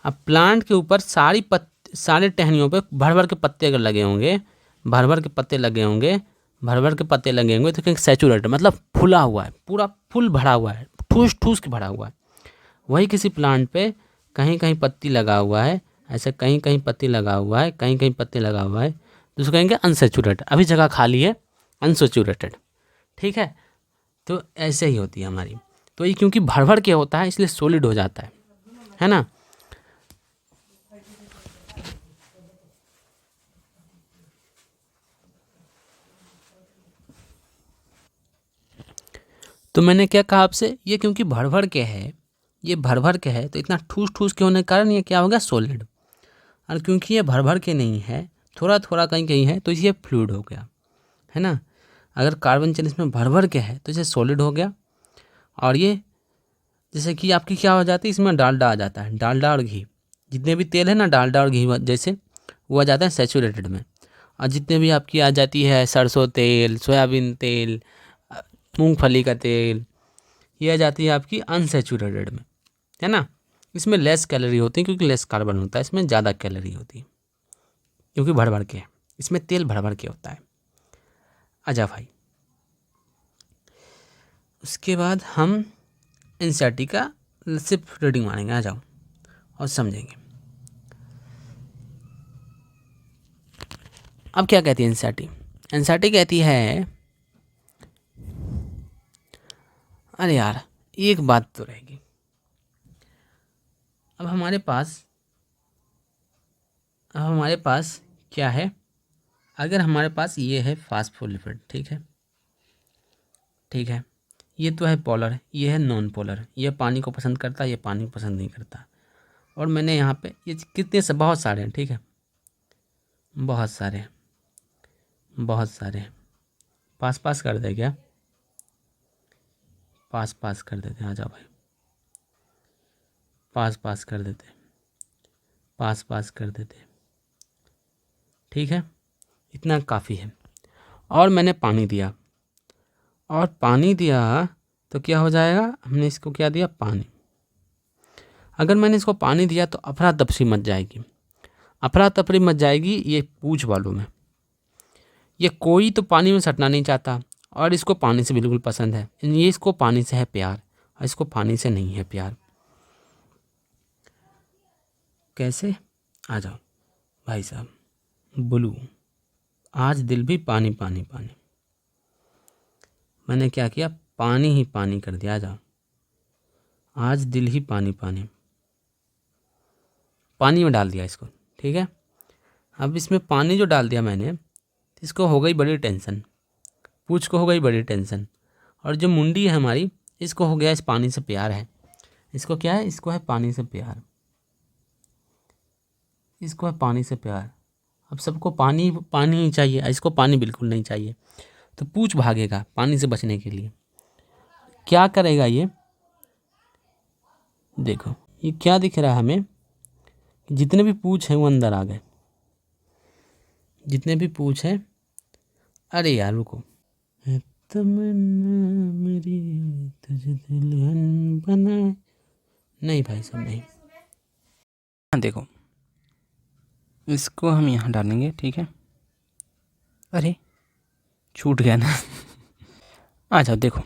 अब प्लांट के ऊपर सारे टहनियों पे भर भर के पत्ते अगर लगे होंगे, भर भर के पत्ते लगे होंगे, भर भर के पत्ते लगे होंगे, तो कहेंगे सैचुरेटेड, मतलब फुला हुआ है, पूरा फुल भरा हुआ है, ठूस ठूस के भरा हुआ है। वही किसी प्लांट पे कहीं कहीं पत्ती लगा हुआ है, ऐसे कहीं कहीं पत्ती लगा हुआ है, कहीं कहीं पत्ती लगा हुआ है, तो उसको कहेंगे अनसैचुरेटेड, अभी जगह खाली है, अनसैचुरेटेड, ठीक है। तो ऐसे ही होती है हमारी। तो ये क्योंकि भर भर के होता है इसलिए सॉलिड हो जाता है ना। तो मैंने क्या कहा आपसे, ये क्योंकि भर भर के है, ये भर भर के है, तो इतना ठूस ठूस के होने के कारण ये क्या हो गया, सॉलिड। और क्योंकि ये भर भर के नहीं है, थोड़ा थोड़ा कहीं कहीं है, तो ये फ्लूइड हो गया, है ना। अगर कार्बन चेन इसमें भर भर के है तो इसे सॉलिड हो गया। और ये जैसे कि आपकी क्या हो जाती है, इसमें डालडा आ जाता है, डालडा और घी, जितने भी तेल है ना डालडा और घी जैसे वो आ जाता है सैचुरेटेड में। और जितने भी आपकी आ जाती है सरसों तेल, सोयाबीन तेल, मूंगफली का तेल, ये आ जाती है आपकी अनसैचुरेटेड में, है ना। इसमें लेस कैलोरी होती है क्योंकि लेस कार्बन होता है, इसमें ज़्यादा कैलोरी होती है क्योंकि भर भर के, इसमें तेल भर भर के होता है। आजा भाई, उसके बाद हम एनसीईआरटी का सिर्फ रीडिंग मारेंगे, आ जाओ और समझेंगे। अब क्या कहती है एनसीईआरटी? एनसीईआरटी कहती है, अरे यार एक बात तो रहेगी, अब हमारे पास क्या है, अगर हमारे पास ये है फास्फोलिपिड, ठीक है, ये तो है पोलर, ये है नॉन पोलर, ये पानी को पसंद करता है, ये पानी को पसंद नहीं करता। और मैंने यहाँ पे ये कितने से बहुत सारे हैं, ठीक है, बहुत सारे पास कर दे क्या, पास कर देते, आ जाओ भाई, पास कर देते, पास कर देते, ठीक है, इतना काफ़ी है। और मैंने पानी दिया, और पानी दिया तो क्या हो जाएगा, हमने इसको क्या दिया, पानी। अगर मैंने इसको पानी दिया तो अफरा तफरी मच जाएगी ये पूछ वालों में। ये कोई तो पानी में सटना नहीं चाहता और इसको पानी से बिल्कुल पसंद है, ये इसको पानी से है प्यार और इसको पानी से नहीं है प्यार। कैसे, आ जाओ भाई साहब, ब्लू, आज दिल भी पानी पानी पानी, मैंने क्या किया, पानी ही पानी कर दिया, आ जाओ, आज दिल ही पानी पानी, पानी में डाल दिया इसको, ठीक है। अब इसमें पानी जो डाल दिया मैंने, इसको हो गई बड़ी टेंशन, पूछ को हो गई बड़ी टेंशन, और जो मुंडी है हमारी, इसको हो गया इस पानी से प्यार है। इसको क्या है, इसको है पानी से प्यार, इसको है पानी से प्यार। अब सबको पानी पानी ही चाहिए, इसको पानी बिल्कुल नहीं चाहिए, तो पूछ भागेगा पानी से बचने के लिए। क्या करेगा ये, देखो ये क्या दिख रहा है हमें, जितने भी पूछ हैं वो अंदर आ गए, जितने भी पूछ हैं। अरे यार रुको, तमन्ना मेरी तुझे दुल्हन बनाए, नहीं भाई सब नहीं, हाँ देखो इसको हम यहाँ डालेंगे, ठीक है। अरे छूट गया ना आ जाओ, देखो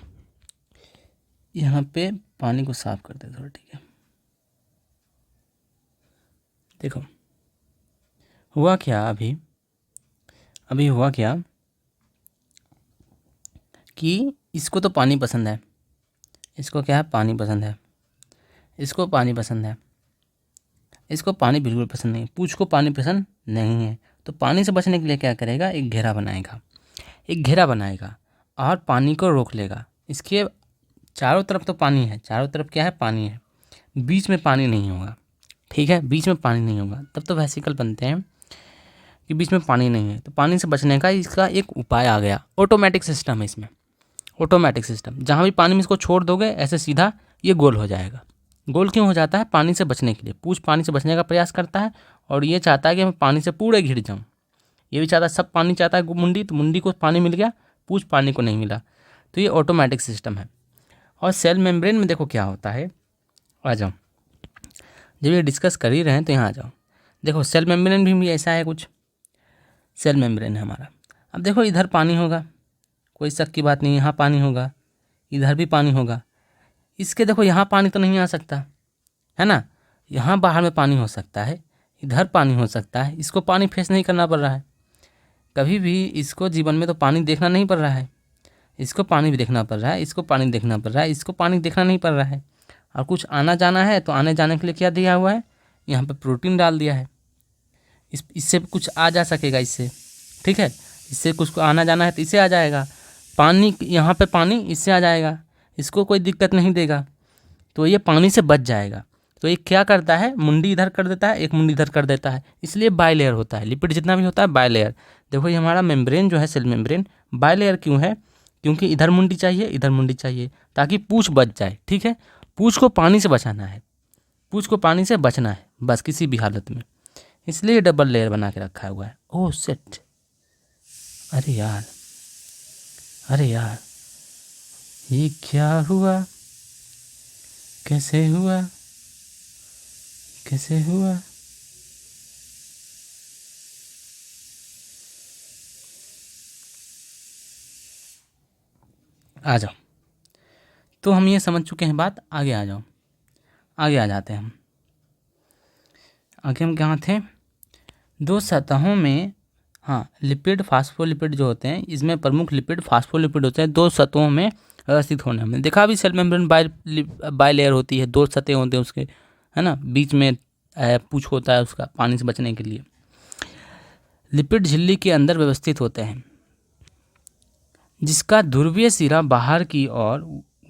यहाँ पे पानी को साफ कर दे थोड़ा, ठीक है। देखो हुआ क्या, अभी हुआ क्या कि इसको तो पानी पसंद है, इसको क्या है, पानी पसंद है, इसको पानी पसंद है, इसको पानी बिल्कुल पसंद नहीं, पूछ को पानी पसंद नहीं है। तो पानी से बचने के लिए क्या करेगा, एक घेरा बनाएगा और पानी को रोक लेगा। इसके चारों तरफ तो पानी है, चारों तरफ क्या है, पानी है, बीच में पानी नहीं होगा, ठीक है, बीच में पानी नहीं होगा। तब तो वेसिकल बनते हैं कि बीच में पानी नहीं है, तो पानी से बचने का इसका एक उपाय आ गया, ऑटोमेटिक सिस्टम है इसमें, ऑटोमेटिक सिस्टम। जहाँ भी पानी में इसको छोड़ दोगे ऐसे सीधा ये गोल हो जाएगा। गोल क्यों हो जाता है, पानी से बचने के लिए, पूछ पानी से बचने का प्रयास करता है और ये चाहता है कि मैं पानी से पूरे घिर जाऊँ। ये भी चाहता है, सब पानी चाहता है मुंडी, तो मुंडी को पानी मिल गया, पूछ पानी को नहीं मिला, तो ये ऑटोमेटिक सिस्टम है। और सेल मेम्ब्रेन में देखो क्या होता है, आ जाओ, जब ये डिस्कस कर ही रहे हैं तो यहाँ आ जाओ। देखो सेल मेम्ब्रेन भी ऐसा है कुछ, सेल मेम्ब्रेन है हमारा। अब देखो इधर पानी होगा, कोई शक की बात नहीं, यहाँ पानी होगा, इधर भी पानी होगा। इसके देखो यहाँ पानी तो नहीं आ सकता है ना, यहाँ बाहर में पानी हो सकता है, इधर पानी हो सकता है, इसको पानी फेस नहीं करना पड़ रहा है कभी भी, इसको जीवन में तो पानी देखना नहीं पड़ रहा है, इसको पानी भी देखना पड़ रहा है, इसको पानी देखना पड़ रहा है, इसको पानी देखना नहीं पड़ रहा है। और कुछ आना जाना है तो आने जाने के लिए क्या दिया हुआ है, यहाँ पे प्रोटीन डाल दिया है, इससे कुछ आ जा सकेगा इससे, ठीक है, इससे कुछ को आना जाना है तो इससे आ जाएगा, पानी यहाँ पे पानी इससे आ जाएगा, इसको कोई दिक्कत नहीं देगा, तो ये पानी से बच जाएगा। तो ये क्या करता है, मुंडी इधर कर देता है, एक मुंडी इधर कर देता है, इसलिए बाइलेयर होता है, लिपिड जितना भी होता है बाइलेयर। देखो ये हमारा मेम्ब्रेन जो है, सेल मेम्ब्रेन बाइलेयर क्यों है, क्योंकि इधर मुंडी चाहिए, इधर मुंडी चाहिए, ताकि पूछ बच जाए, ठीक है। पूँछ को पानी से बचाना है, पूँछ को पानी से बचना है बस किसी भी हालत में, इसलिए डबल लेयर बना के रखा हुआ है। ओह शिट, अरे यार, अरे यार, ये क्या हुआ, कैसे हुआ, कैसे हुआ? आ जाओ, तो हम ये समझ चुके हैं बात, आगे आ जाओ, आगे आ जाते हैं हम। आगे हम कहाँ थे? दो सतहों में, हाँ, लिपिड फास्फोलिपिड जो होते हैं, इसमें प्रमुख लिपिड फास्फोलिपिड होते हैं दो सतहों में व्यवस्थित होने में। देखा अभी सेल मेम्ब्रेन बाय लेयर होती है, दो सतह होते हैं उसके, है ना, बीच में पूँछ होता है उसका पानी से बचने के लिए। लिपिड झिल्ली के अंदर व्यवस्थित होते हैं, जिसका ध्रुवीय सिरा बाहर की ओर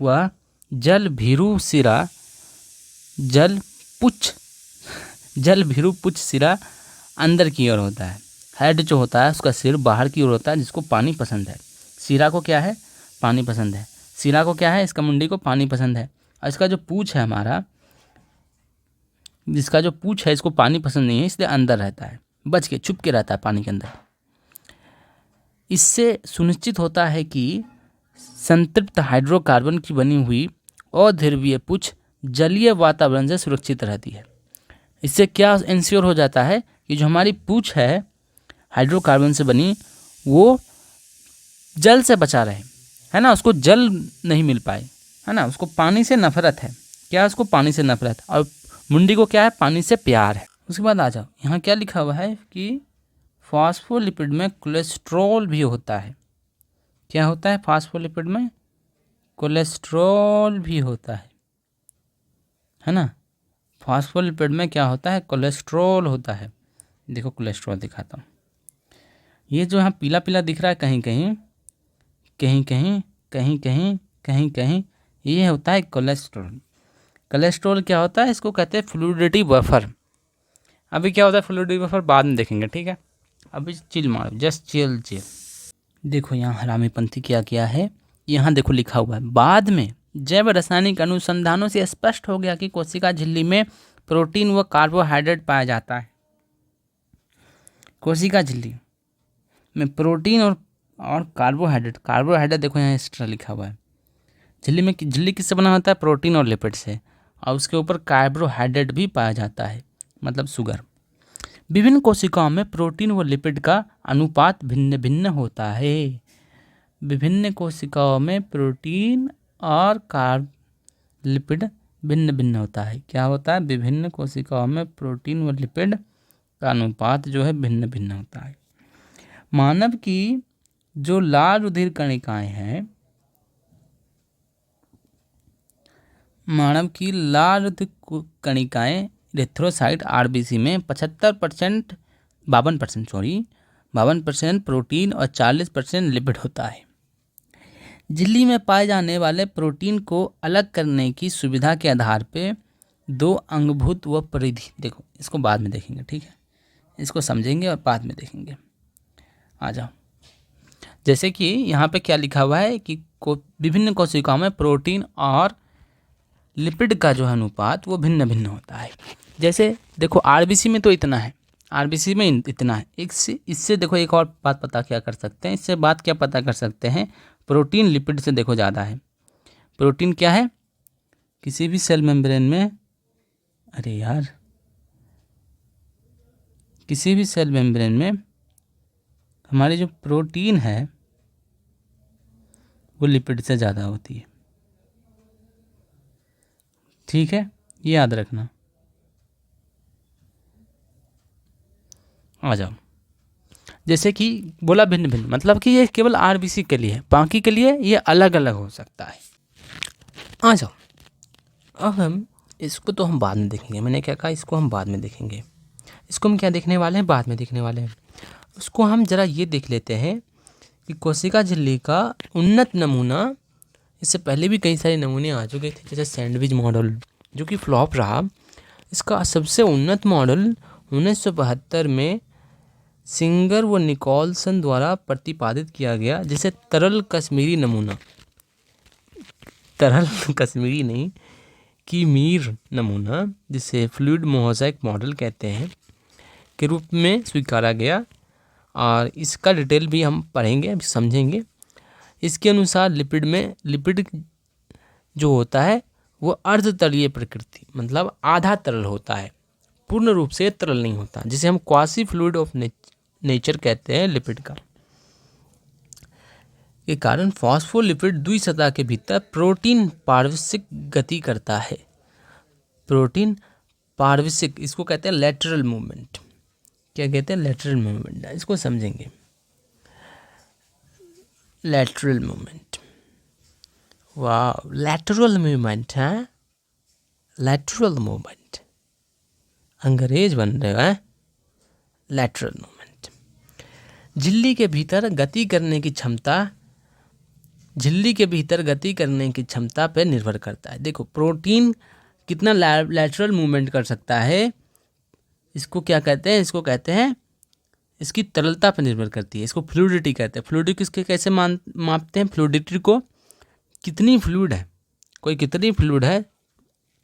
व जल भीरू सिरा जल भीरू पुच्छ सिरा अंदर की ओर होता है। हेड जो होता है उसका सिर बाहर की ओर होता है, जिसको पानी पसंद है। सिरा को क्या है? पानी पसंद है। सिरा को क्या है? इसका मुंडी को पानी पसंद है। और इसका जो पूँछ है हमारा, जिसका जो पूँछ है इसको पानी पसंद नहीं है, इसलिए अंदर रहता है, बच के छुप के रहता है पानी के अंदर। इससे सुनिश्चित होता है कि संतृप्त हाइड्रोकार्बन की बनी हुई अध्रुवीय पूँछ जलीय वातावरण से सुरक्षित रहती है। इससे क्या इंश्योर हो जाता है कि जो हमारी पूँछ है हाइड्रोकार्बन से बनी, वो जल से बचा रहे, है ना, उसको जल नहीं मिल पाए, है ना, उसको पानी से नफरत है। क्या? उसको पानी से नफरत, और मुंडी को क्या है? पानी से प्यार है। उसके बाद आ जाओ, यहाँ क्या लिखा हुआ है कि फास्फोलिपिड में कोलेस्ट्रॉल भी होता है। क्या होता है? फास्फोलिपिड में कोलेस्ट्रॉल भी होता है ना। फास्फोलिपिड में क्या होता है? कोलेस्ट्रॉल होता है। देखो कोलेस्ट्रॉल दिखाता हूँ, ये जो यहाँ पीला पीला दिख रहा है कहीं कहीं कहीं कहीं कहीं कहीं कहीं कहीं, ये होता है कोलेस्ट्रॉल। कोलेस्ट्रॉल क्या होता है? इसको कहते हैं फ्लूइडिटी बफर। अभी क्या होता है फ्लूइडिटी बफर बाद में देखेंगे, ठीक है, अभी चिल मारो, जस्ट चिल। देखो यहाँ हरामीपंथी क्या किया है, यहाँ देखो लिखा हुआ है, बाद में जैव रासायनिक अनुसंधानों से स्पष्ट हो गया कि कोशिका झिल्ली में प्रोटीन व कार्बोहाइड्रेट पाया जाता है। कोशिका झिल्ली में प्रोटीन और कार्बोहाइड्रेट देखो यहाँ एक्स्ट्रा लिखा हुआ है। झिल्ली किससे बना होता है? प्रोटीन और लिपिड से, और उसके ऊपर कार्बोहाइड्रेट भी पाया जाता है, मतलब शुगर। विभिन्न कोशिकाओं में प्रोटीन व लिपिड का अनुपात भिन्न भिन्न होता है। विभिन्न कोशिकाओं में प्रोटीन और लिपिड भिन्न भिन्न होता है। क्या होता है? विभिन्न कोशिकाओं में प्रोटीन व लिपिड का अनुपात जो है भिन्न भिन्न होता है। मानव की जो लाल रुधिर कणिकाएं हैं, मानव की लाल रुधिर कणिकाएं इरेथ्रोसाइट आरबीसी में 52% प्रोटीन और 40% लिपिड होता है। झिल्ली में पाए जाने वाले प्रोटीन को अलग करने की सुविधा के आधार पे दो अंगभूत व परिधि, देखो इसको बाद में देखेंगे, ठीक है, इसको समझेंगे और बाद में देखेंगे। आ जाओ, जैसे कि यहाँ पे क्या लिखा हुआ है कि विभिन्न कोशिकाओं में प्रोटीन और लिपिड का जो अनुपात वो भिन्न भिन्न होता है। जैसे देखो आरबीसी में तो इतना है, आरबीसी में इतना है। इससे देखो एक और बात पता क्या कर सकते हैं, इससे बात क्या पता कर सकते हैं, प्रोटीन लिपिड से देखो ज़्यादा है। प्रोटीन क्या है? किसी भी सेल मेम्ब्रेन में, अरे यार, किसी भी सेल मेम्ब्रेन में हमारी जो प्रोटीन है वो लिपिड से ज़्यादा होती है, ठीक है, ये याद रखना। आ जाओ, जैसे कि बोला भिन्न भिन्न, मतलब कि ये केवल आरबीसी के लिए है, बाकी के लिए ये अलग अलग हो सकता है। आ जाओ, अब हम इसको तो हम बाद में देखेंगे, मैंने क्या कहा, इसको हम बाद में देखेंगे। इसको हम क्या देखने वाले हैं? बाद में देखने वाले हैं। उसको हम ज़रा ये देख लेते हैं कि कोशिका झिल्ली का उन्नत नमूना, इससे पहले भी कई सारे नमूने आ चुके थे, जैसे सैंडविच मॉडल जो कि फ्लॉप रहा। इसका सबसे उन्नत मॉडल 1972 में सिंगर व निकोलसन द्वारा प्रतिपादित किया गया, जिसे तरल कश्मीरी नमूना, तरल कश्मीरी नहीं, कीमीर नमूना, जिसे फ्लूइड मोज़ेक मॉडल कहते हैं, के रूप में स्वीकारा गया और इसका डिटेल भी हम पढ़ेंगे, अभी समझेंगे। इसके अनुसार लिपिड जो होता है वो अर्धतलीय प्रकृति, मतलब आधा तरल होता है, पूर्ण रूप से तरल नहीं होता, जिसे हम क्वासी फ्लूइड ऑफ नेचर कहते हैं लिपिड का। के कारण फॉस्फोलिपिड द्विसतह के भीतर प्रोटीन पारविसिक गति करता है। प्रोटीन पारविसिक, इसको कहते हैं लेटरल मूवमेंट। क्या कहते हैं? Lateral movement. इसको समझेंगे। लेटरल मूवमेंट, वाह, लेटरल मूवमेंट है, लेटरल मूवमेंट, अंग्रेज बन रहे हैं। लेटरल मूवमेंट झिल्ली के भीतर गति करने की क्षमता, झिल्ली के भीतर गति करने की क्षमता पर निर्भर करता है। देखो, प्रोटीन कितना लेटरल मूवमेंट कर सकता है, इसको क्या कहते हैं? इसको कहते हैं, इसकी तरलता पर निर्भर करती है। इसको फ्लूइडिटी कहते हैं। फ्लूइडिटी किसके कैसे मापते हैं? फ्लूइडिटी को कितनी फ्लूइड है, कोई कितनी फ्लूइड है,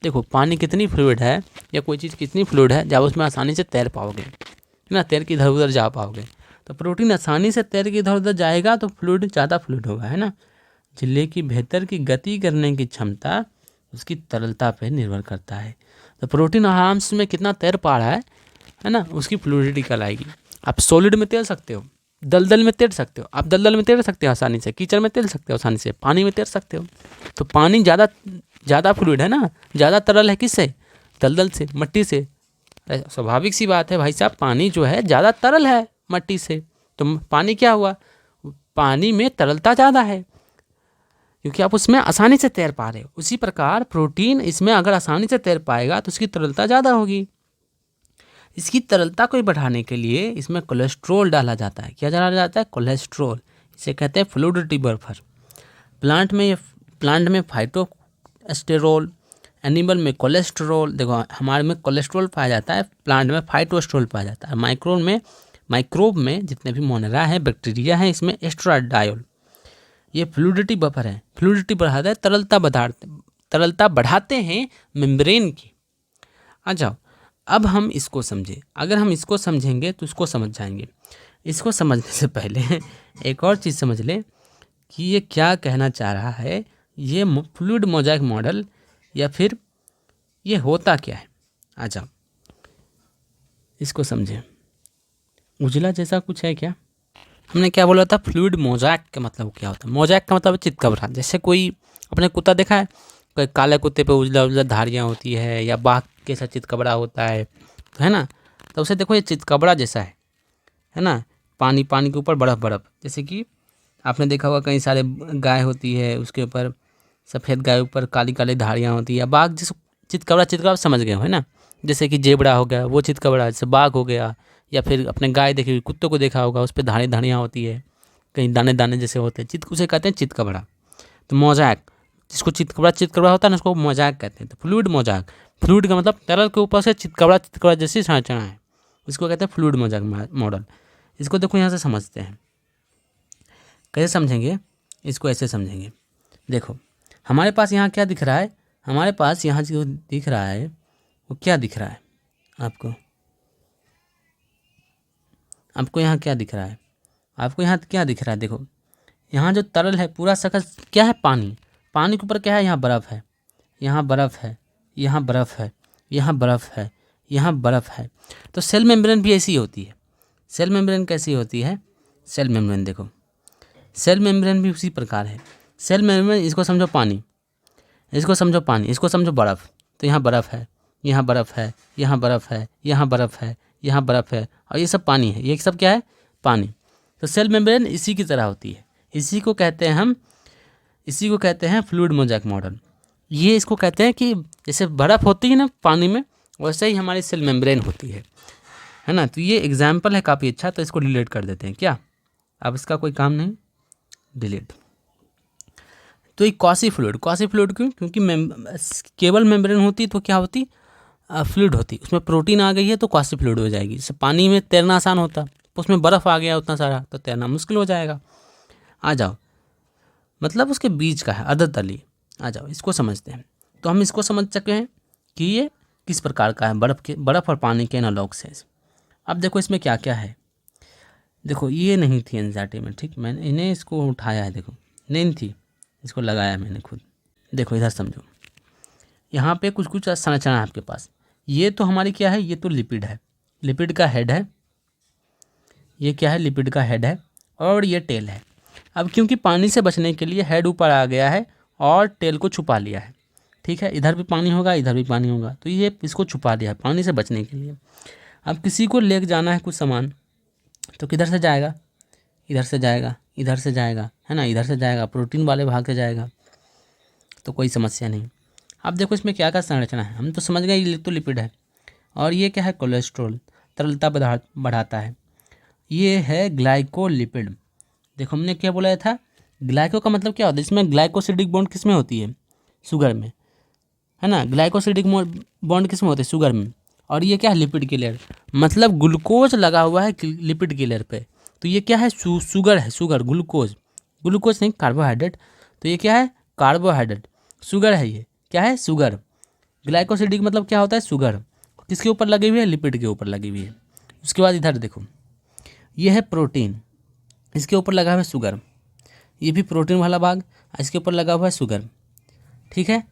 देखो पानी कितनी फ्लूइड है या कोई चीज़ कितनी फ्लूइड है, जब उसमें आसानी से तैर पाओगे, है ना, तैर के इधर उधर जा पाओगे। तो प्रोटीन आसानी से तैर के इधर उधर जाएगा तो फ्लूइड ज़्यादा फ्लूइड होगा, है ना। झिल्ली की बेहतर की गति करने की क्षमता उसकी तरलता पर निर्भर करता है। तो प्रोटीन आराम से में कितना तैर पा रहा है ना, उसकी फ्लूइडिटी कहलाएगी। आप सॉलिड में तैर सकते हो, दलदल में तैर सकते हो, आप दलदल में तैर सकते हो आसानी से, कीचड़ में तैर सकते हो आसानी से, पानी में तैर सकते हो। तो पानी ज़्यादा फ्लूइड है ना, ज़्यादा तरल है, किससे? दलदल से, मट्टी से। स्वाभाविक सी बात है भाई साहब, पानी जो है ज़्यादा तरल है मट्टी से। तो पानी क्या हुआ? पानी में तरलता ज़्यादा है क्योंकि आप उसमें आसानी से तैर पा रहे हो। उसी प्रकार प्रोटीन इसमें अगर आसानी से तैर पाएगा तो उसकी तरलता ज़्यादा होगी। इसकी तरलता को बढ़ाने के लिए इसमें कोलेस्ट्रॉल डाला जाता है। क्या डाला जाता है? कोलेस्ट्रॉल। इसे कहते हैं फ्लूइडिटी बफर। प्लांट में फाइटोस्टेरोल, एनिमल में कोलेस्ट्रॉल। देखो, हमारे में कोलेस्ट्रॉल पाया जाता है, प्लांट में फाइटोस्टेरोल पाया जाता है। माइक्रोब में जितने भी मोनेरा है, बैक्टीरिया है, इसमें एस्ट्राडायोल। ये फ्लूइडिटी बफर है। फ्लूइडिटी बढ़ाता है, तरलता बढ़ाते हैं मेम्ब्रेन की। आ जाओ, अब हम इसको समझें। अगर हम इसको समझेंगे तो इसको समझ जाएंगे। इसको समझने से पहले एक और चीज़ समझ लें कि ये क्या कहना चाह रहा है। ये फ्लूइड मोज़ेक मॉडल या फिर ये होता क्या है। आ जाओ, इसको समझें। उजला जैसा कुछ है क्या? हमने क्या बोला था? फ्लूइड मोज़ेक का मतलब क्या होता है? मोज़ेक का मतलब चितकबरा। जैसे कोई अपने कुत्ता देखा है, कोई काले कुत्ते पे उजला उजला धारियाँ होती है, या बाघ के साथ चितकबरा होता है, तो है ना। तो उसे देखो, ये चितकबरा जैसा है ना। पानी के ऊपर बर्फ़। जैसे कि आपने देखा होगा कई सारे गाय होती है, उसके ऊपर सफ़ेद गाय ऊपर काली काली धारियाँ होती है, या बाघ जैसे चितकबरा समझ गए हो, है ना। जैसे कि जेबड़ा हो गया, वो चितकबरा। जैसे बाघ हो गया, या फिर अपने गाय देखी, कुत्तों को देखा होगा, उस पर धारियाँ होती है, कहीं दाने दाने जैसे होते हैं, उसे कहते हैं चितकबरा। तो मोज़ेक, जिसको चितकबरा होता है ना, उसको मोज़ेक कहते हैं। तो फ्लूइड मोज़ेक, फ्लूइड का मतलब तरल के ऊपर से चितकबरा जैसी संरचना है, इसको कहते हैं फ्लूइड मोज़ेक मॉडल। इसको देखो यहाँ से समझते हैं। कैसे समझेंगे? इसको ऐसे समझेंगे। देखो, हमारे पास यहाँ क्या दिख रहा है? हमारे पास यहाँ जो दिख रहा है वो क्या दिख रहा है आपको? आपको यहाँ क्या दिख रहा है? आपको यहाँ क्या दिख रहा है? देखो, यहाँ जो तरल है पूरा सकल क्या है? पानी के ऊपर क्या है? यहाँ बर्फ़ है, यहाँ बर्फ़ है, यहाँ बर्फ़ है, यहाँ बर्फ़ है, यहाँ बर्फ़ है। तो सेल मेम्ब्रेन भी ऐसी होती है। सेल मेम्ब्रेन कैसी होती है? सेल मेम्ब्रेन देखो, सेल मेम्ब्रेन भी उसी प्रकार है। सेल मेम्ब्रेन, इसको समझो पानी, इसको समझो पानी, इसको समझो बर्फ़। तो यहाँ बर्फ़ है, यहाँ बर्फ़ है, यहाँ बर्फ़ है, यहाँ बर्फ़ है, यहाँ बर्फ़ है, और ये सब पानी है। ये सब क्या है? पानी। तो सेल मेम्ब्रेन इसी की तरह होती है। इसी को कहते हैं फ्लूइड मोज़ेक मॉडल। ये इसको कहते हैं कि जैसे बर्फ़ होती है ना पानी में, वैसे ही हमारी सेल मेम्ब्रेन होती है ना। तो ये एग्जाम्पल है काफ़ी अच्छा। तो इसको डिलीट कर देते हैं क्या? अब इसका कोई काम नहीं, डिलीट। तो ये क्वासी फ्लूइड क्यों? क्योंकि केवल मेम्ब्रेन होती तो क्या होती? फ्लूइड होती। उसमें प्रोटीन आ गई है तो क्वासी फ्लूइड हो जाएगी। जैसे पानी में तैरना आसान होता, उसमें बर्फ़ आ गया उतना सारा तो तैरना मुश्किल हो जाएगा। आ जाओ, मतलब उसके बीच का है, अर्धतलीय। आ जाओ, इसको समझते हैं। तो हम इसको समझ सके हैं कि ये किस प्रकार का है, बर्फ़ और पानी के एनालॉग्स है। अब देखो इसमें क्या क्या है। देखो ये नहीं थी एनजाइटी में, ठीक, मैंने इन्हें इसको उठाया है, देखो नहीं थी, इसको लगाया मैंने खुद। देखो इधर समझो, यहाँ पे कुछ कुछ संरचना है आपके पास। ये तो हमारी क्या है, ये तो लिपिड है, लिपिड का हेड है, ये क्या है, लिपिड का हेड है, और ये टेल है। अब क्योंकि पानी से बचने के लिए हेड ऊपर आ गया है और टेल को छुपा लिया है, ठीक है, इधर भी पानी होगा इधर भी पानी होगा, तो ये इसको छुपा लिया है पानी से बचने के लिए। अब किसी को ले जाना है कुछ सामान, तो किधर से जाएगा, इधर से जाएगा, इधर से जाएगा, है ना, इधर से जाएगा, प्रोटीन वाले भाग से जाएगा, तो कोई समस्या नहीं। अब देखो इसमें क्या क्या संरचना है, हम तो समझ गए ये तो लिपिड है, और ये क्या है, कोलेस्ट्रॉल, तरलता बढ़ाता है। ये है ग्लाइकोलिपिड। देखो हमने क्या बोला था, ग्लाइको का मतलब क्या होता है, इसमें ग्लाइकोसिडिक बॉन्ड किस में होती है, शुगर में, है ना, ग्लाइकोसिडिक बॉन्ड किस में होते हैं, शुगर में। और ये क्या है, लिपिड की लेयर, मतलब ग्लूकोज लगा हुआ है लिपिड की लेयर पे। तो ये क्या है, शुगर है, शुगर, ग्लूकोज, ग्लूकोज नहीं, कार्बोहाइड्रेट। तो ये क्या है, कार्बोहाइड्रेट, शुगर है, ये क्या है, शुगर। ग्लाइकोसिडिक मतलब क्या होता है, शुगर, किसके ऊपर लगी हुई है, लिपिड के ऊपर लगी हुई है। उसके बाद इधर देखो, ये है प्रोटीन, इसके ऊपर लगा हुआ है शुगर, ये भी प्रोटीन वाला भाग, इसके ऊपर लगा हुआ है शुगर, ठीक है।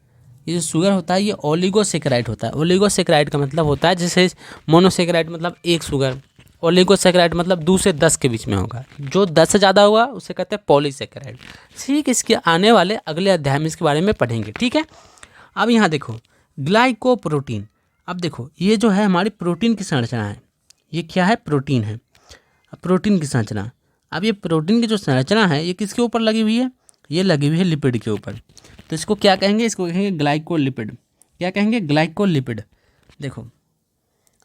ये जो शुगर होता है ये ओलिगोसेकेराइड होता है। ओलिगोसेकेराइड का मतलब होता है, जैसे मोनोसेकेराइड मतलब एक शुगर, ओलिगोसेकेराइड मतलब 2 से 10 के बीच में होगा, जो 10 से ज़्यादा होगा उसे कहते हैं पॉलीसेकेराइड। ठीक, इसके आने वाले अगले अध्याय में इसके बारे में पढ़ेंगे, ठीक है। अब यहाँ देखो ग्लाइकोप्रोटीन, अब देखो ये जो है हमारी प्रोटीन की संरचना है, ये क्या है, प्रोटीन है, प्रोटीन की संरचना। अब ये प्रोटीन की जो संरचना है ये किसके ऊपर लगी हुई है, ये लगी हुई है लिपिड के ऊपर। तो इसको क्या कहेंगे, इसको कहेंगे ग्लाइकोलिपिड। क्या कहेंगे, ग्लाइकोलिपिड। देखो,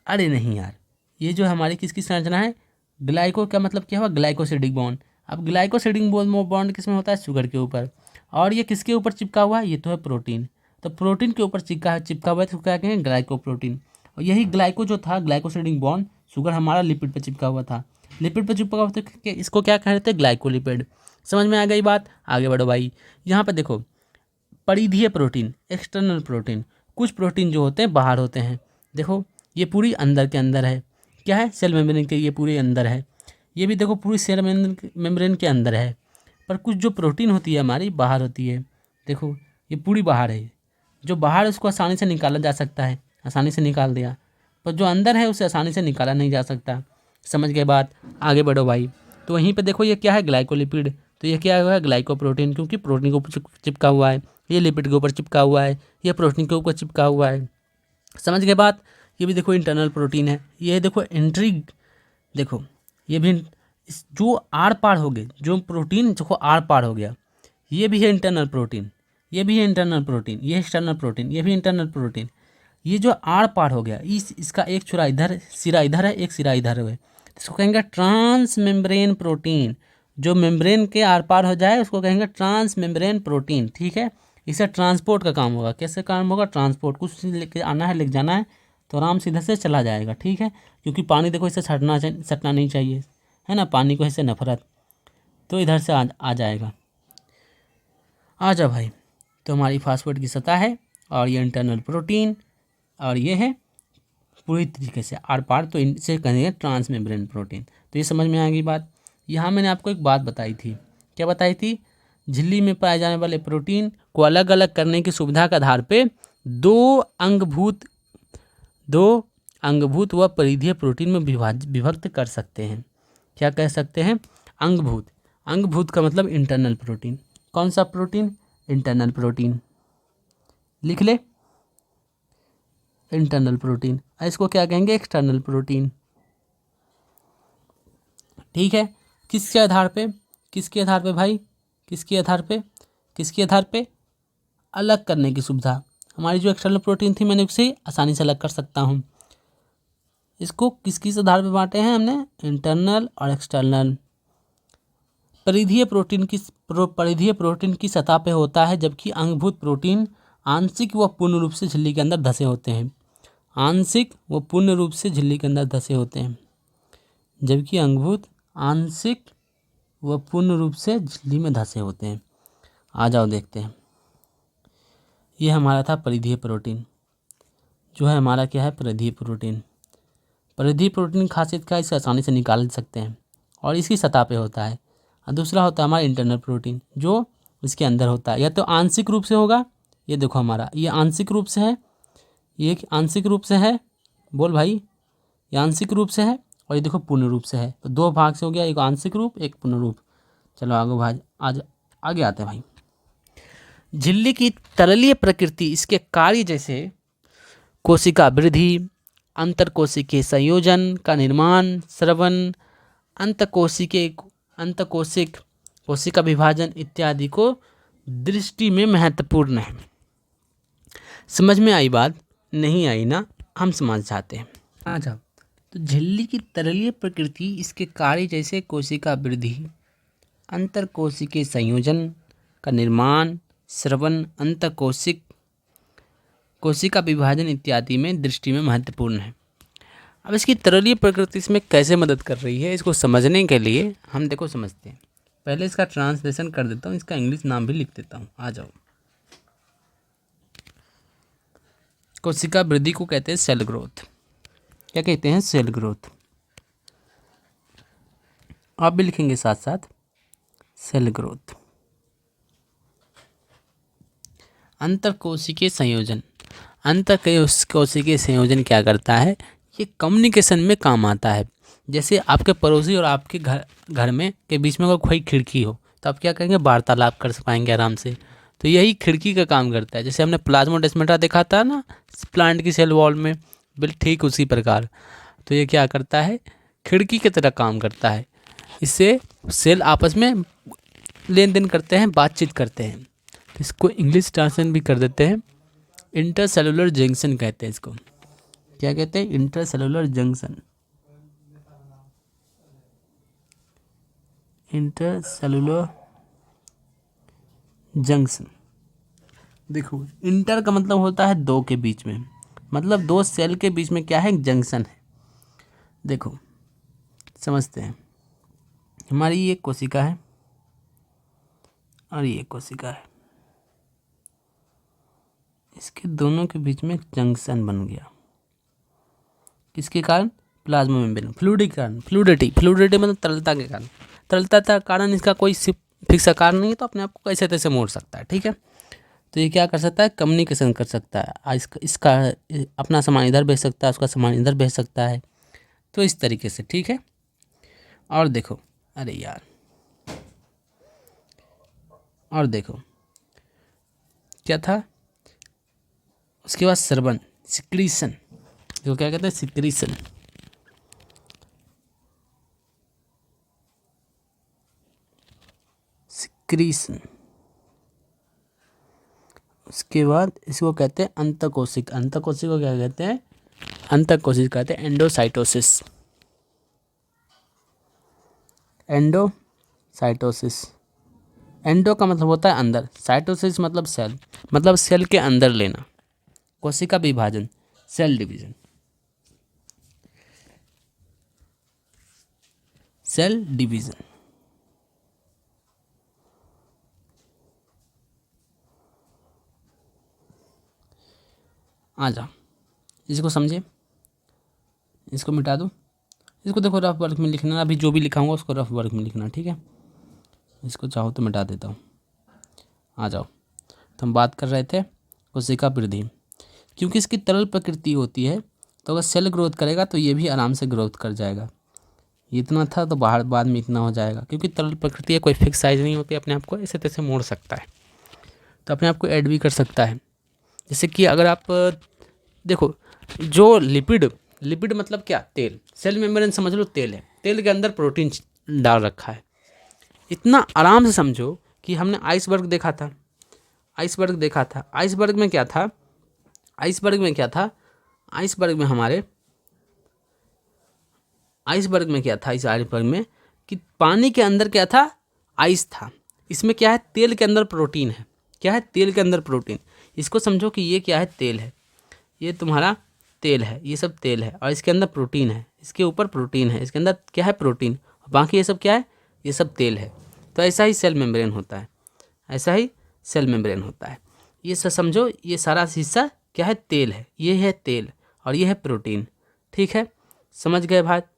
अरे नहीं यार, ये जो हमारी किसकी संरचना है, ग्लाइको का मतलब क्या हुआ, ग्लाइकोसिडिक बॉन्ड। अब ग्लाइकोसिडिक बॉन्ड किस में होता है, शुगर के ऊपर। और ये किसके ऊपर चिपका हुआ है, ये तो है प्रोटीन। तो प्रोटीन के ऊपर चिपका हुआ है तो क्या कहेंगे, ग्लाइकोप्रोटीन। और यही ग्लाइको जो था, ग्लाइकोसिडिक बॉन्ड, शुगर हमारा लिपिड पर चिपका हुआ था, लिपिड पर चिपका हुआ था, इसको क्या कहते हैं, ग्लाइकोलिपिड। समझ में आ गई बात, आगे बढ़ो भाई। यहाँ पर देखो, परिधीय प्रोटीन, एक्सटर्नल प्रोटीन, कुछ प्रोटीन जो होते हैं बाहर होते हैं। देखो ये पूरी अंदर के अंदर है, क्या है, सेल मेम्ब्रेन के, ये पूरे अंदर है। ये भी देखो पूरी सेल मेम्ब्रेन के अंदर है। पर कुछ जो प्रोटीन होती है हमारी बाहर होती है। देखो ये पूरी बाहर है, जो बाहर है उसको आसानी से निकाला जा सकता है, आसानी से निकाल दिया, पर जो अंदर है उसे आसानी से निकाला नहीं जा सकता। समझ गए बात, आगे बढ़ो भाई। तो वहीं पे देखो ये क्या है, ग्लाइकोलिपिड। तो ये क्या हुआ है, ग्लाइकोप्रोटीन, क्योंकि प्रोटीन के ऊपर चिपका हुआ है, ये लिपिड के ऊपर चिपका हुआ है, ये प्रोटीन के ऊपर चिपका हुआ है। समझ गए बात। ये भी देखो इंटरनल प्रोटीन है, ये देखो एंट्री, देखो ये भी जो आर पार हो गए, जो प्रोटीन जो आर पार हो गया, ये भी है इंटरनल प्रोटीन, ये भी है इंटरनल प्रोटीन, ये एक्सटर्नल प्रोटीन, ये भी इंटरनल प्रोटीन। ये जो आर पार हो गया, इसका एक छुरा इधर, सिरा इधर है, एक सिरा इधर है, इसको कहेंगे ट्रांस मेम्ब्रेन प्रोटीन। जो मेम्ब्रेन के आर पार हो जाए उसको कहेंगे ट्रांस मेम्ब्रेन प्रोटीन, ठीक है। इसे ट्रांसपोर्ट का काम होगा, कैसे काम होगा, ट्रांसपोर्ट, कुछ लेके आना है, लेके जाना है, तो आराम से इधर से चला जाएगा, ठीक है। क्योंकि पानी देखो इससे सटना नहीं चाहिए, है ना, पानी को इससे नफरत, तो इधर से आ जाएगा। आ जा भाई। तो हमारी फास्फेट की सतह है, और ये इंटरनल प्रोटीन, और ये है पूरी तरीके से आर पार, तो इनसे कहेंगे ट्रांस मेम्ब्रेन प्रोटीन। तो ये समझ में आ गई बात। यहाँ मैंने आपको एक बात बताई थी, क्या बताई थी, झिल्ली में पाए जाने वाले प्रोटीन को अलग अलग करने की सुविधा के आधार पे दो अंगभूत व परिधीय प्रोटीन में विभक्त कर सकते हैं। क्या कह सकते हैं, अंगभूत। अंगभूत का मतलब इंटरनल प्रोटीन। कौन सा प्रोटीन, इंटरनल प्रोटीन, लिख ले, इंटरनल प्रोटीन। इसको क्या कहेंगे, एक्सटर्नल प्रोटीन, ठीक है। किसके आधार पे, किसके आधार पे भाई, किसके आधार पे, किसके आधार पे, अलग करने की सुविधा। हमारी जो एक्सटर्नल प्रोटीन थी मैंने उसे आसानी से अलग कर सकता हूँ। इसको किस किस आधार पे बांटे हैं हमने, इंटरनल और एक्सटर्नल। परिधीय प्रोटीन की सतह पे होता है, जबकि अंगभूत प्रोटीन आंशिक व पूर्ण रूप से झिल्ली के अंदर धसे होते हैं। आंशिक व पूर्ण रूप से झिल्ली के अंदर धसे होते हैं, जबकि अंगभूत आंशिक व पूर्ण रूप से झिल्ली में धसे होते हैं। आ जाओ देखते हैं। ये हमारा था परिधीय प्रोटीन, जो है हमारा क्या है, परिधीय प्रोटीन। परिधीय प्रोटीन की खासियत क्या है, इसे आसानी से निकाल सकते हैं और इसकी सतह पे होता है। और दूसरा होता है हमारा इंटरनल प्रोटीन, जो इसके अंदर होता है। या तो आंशिक रूप से होगा, ये देखो हमारा ये आंशिक रूप से है, ये आंशिक रूप से है, बोल भाई, ये आंशिक रूप से है और ये देखो पूर्ण रूप से है। तो दो भाग से हो गया, एक आंशिक रूप, एक पूर्ण रूप। चलो आगे भाई, आज आगे आते हैं भाई। झिल्ली की तरलीय प्रकृति इसके कार्य जैसे कोशिका वृद्धि, अंतरकोशिकीय संयोजन का निर्माण, स्रवण, अंतकोशिक कोशिका विभाजन इत्यादि को दृष्टि में महत्वपूर्ण है। समझ में आई बात? नहीं आई ना, हम समझ जाते हैं। आ जाओ। तो झिल्ली की तरलीय प्रकृति इसके कार्य जैसे कोशिका वृद्धि, अंतरकोशिकीय संयोजन का निर्माण, स्रवण, अंतकोशिक कोशिका विभाजन इत्यादि में दृष्टि में महत्वपूर्ण है। अब इसकी तरलीय प्रकृति इसमें कैसे मदद कर रही है, इसको समझने के लिए हम देखो समझते हैं। पहले इसका ट्रांसलेशन कर देता हूँ, इसका इंग्लिश नाम भी लिख देता हूँ। आ जाओ। कोशिका वृद्धि को कहते हैं सेल ग्रोथ। क्या कहते हैं? Cell growth. आप भी लिखेंगे साथ साथ, सेल ग्रोथ। अंतरकोशिकीय संयोजन, अंतरकोशिकीय संयोजन क्या करता है? ये कम्युनिकेशन में काम आता है। जैसे आपके पड़ोसी और आपके घर में के बीच में अगर कोई खिड़की हो तो आप क्या करेंगे? वार्तालाप कर पाएंगे आराम से। तो यही खिड़की का काम करता है। जैसे हमने प्लाज्मोडेस्माटा देखा था ना प्लांट की सेल वॉल में, बिल्कुल ठीक उसी प्रकार। तो ये क्या करता है? खिड़की की तरह काम करता है। इससे सेल आपस में लेन देन करते हैं, बातचीत करते हैं। तो इसको इंग्लिश ट्रांसलेशन भी कर देते हैं, इंटरसेलुलर जंक्शन कहते हैं इसको। क्या कहते हैं? Intercellular junction. Intercellular junction. देखो, इंटर का मतलब होता है दो के बीच में, मतलब दो सेल के बीच में क्या है? जंक्शन है। देखो समझते हैं। हमारी ये कोशिका है और ये कोशिका है, इसके दोनों के बीच में एक जंक्शन बन गया। किसके कारण? प्लाज्मा मेम्ब्रेन, फ्लूइड के कारण। फ्लूइडिटी मतलब तरलता के कारण। तरलता का कारण इसका कोई फिक्स आकार नहीं है, तो अपने आप को कैसे तैसे मोड़ सकता है। ठीक है, तो ये क्या कर सकता है? कम्युनिकेशन कर सकता है। इसका अपना सामान इधर भेज सकता है, उसका सामान इधर भेज सकता है। तो इस तरीके से, ठीक है। और देखो, अरे यार, और देखो क्या था उसके बाद? स्रवण, सिक्रीशन। देखो क्या कहते हैं? सिक्रीशन। सिक्रीशन। उसके बाद इसको कहते हैं अंतकोशिक। अंतकोशिक को क्या कहते हैं? अंतकोशिक कहते हैं एंडोसाइटोसिस। एंडोसाइटोसिस। एंडो का मतलब होता है अंदर, साइटोसिस मतलब सेल, मतलब सेल के अंदर लेना। कोशिका विभाजन, सेल डिवीजन। Cell division. आ जाओ, इसको समझे, इसको मिटा दो। इसको देखो रफ वर्क में लिखना, अभी जो भी लिखाऊंगा उसको रफ वर्क में लिखना, ठीक है। इसको चाहो तो मिटा देता हूँ। आ जाओ, तो हम बात कर रहे थे कोशिका वृद्धि। क्योंकि इसकी तरल प्रकृति होती है, तो अगर सेल ग्रोथ करेगा तो ये भी आराम से ग्रोथ कर जाएगा। ये इतना था तो बाहर बाद में इतना हो जाएगा, क्योंकि तरल प्रकृति है, कोई फिक्स साइज नहीं होती, अपने आप को ऐसे तैसे मोड़ सकता है, तो अपने आप को ऐड भी कर सकता है। जैसे कि अगर आप देखो, जो लिपिड मतलब क्या? तेल। सेल मेम्ब्रेन समझ लो तेल है, तेल के अंदर प्रोटीन डाल रखा है। इतना आराम से समझो कि हमने आइसबर्ग देखा था। आइसबर्ग में क्या था? आइसबर्ग में क्या था? आइसबर्ग में कि पानी के अंदर क्या था? आइस था। इसमें क्या है? तेल के अंदर प्रोटीन है। क्या है? तेल के अंदर प्रोटीन। इसको समझो कि ये क्या है? तेल है, ये तुम्हारा तेल है, ये सब तेल है, और इसके अंदर प्रोटीन है, इसके ऊपर प्रोटीन है, इसके अंदर क्या है? प्रोटीन। बाकी ये सब क्या है? ये सब तेल है। तो ऐसा ही सेल मेम्ब्रेन होता है, ऐसा ही सेल मेम्ब्रेन होता है। ये सब समझो, ये सारा हिस्सा क्या है, तेल है, ये है तेल और ये है प्रोटीन। ठीक है, समझ गए बात।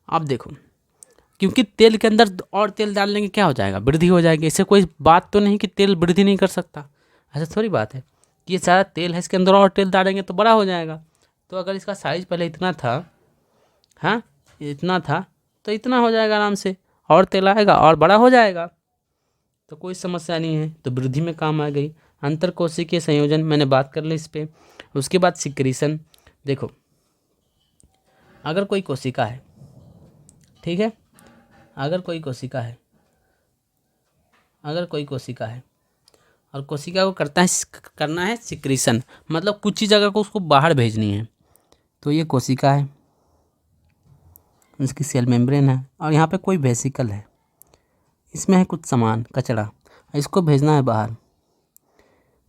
अब देखो, क्योंकि तेल के अंदर और तेल डालने के क्या हो जाएगा, वृद्धि हो जाएगी। इससे कोई बात तो नहीं कि तेल वृद्धि नहीं कर सकता, ऐसा थोड़ी बात है। ये सारा तेल है, इसके अंदर और तेल डालेंगे तो बड़ा हो जाएगा। तो अगर इसका साइज पहले इतना था, हाँ ये इतना था, तो इतना हो जाएगा आराम से, और तेल आएगा और बड़ा हो जाएगा, तो कोई समस्या नहीं है। तो वृद्धि में काम आ गई। अंतर कोशिकीय संयोजन मैंने बात कर ली इस पर। उसके बाद सिक्रीशन। देखो, अगर कोई कोशिका है, ठीक है, अगर कोई कोशिका है और कोशिका को करना है सिक्रीशन, मतलब कुछ ही जगह को उसको बाहर भेजनी है। तो ये कोशिका है, इसकी सेल मेम्ब्रेन है, और यहाँ पे कोई वेसिकल है, इसमें है कुछ सामान कचरा, इसको भेजना है बाहर। तो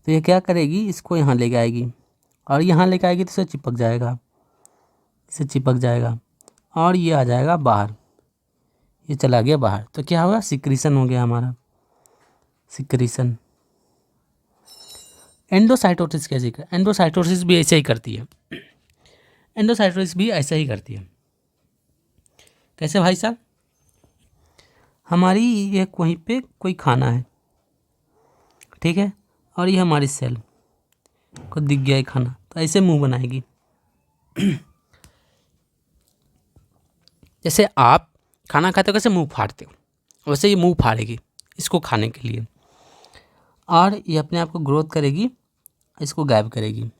ये क्या करेगी, इसको यहाँ लेके आएगी, और यहाँ लेके आएगी तो इसे चिपक जाएगा और ये आ जाएगा बाहर, ये चला गया बाहर। तो क्या होगा, सिक्रीशन हो गया हमारा, सिक्रीशन। एंडोसाइटोसिस कैसे कर, एंडोसाइटोसिस भी ऐसे ही करती है, कैसे भाई साहब, हमारी एक वहीं पे कोई खाना है, ठीक है, और ये हमारी सेल को दिख गया है खाना, तो ऐसे मुंह बनाएगी। जैसे आप खाना खाते हो कैसे मुंह फाड़ते हो, वैसे ये मुंह फाड़ेगी इसको खाने के लिए, और ये अपने आप को ग्रोथ करेगी, इसको गायब करेगी,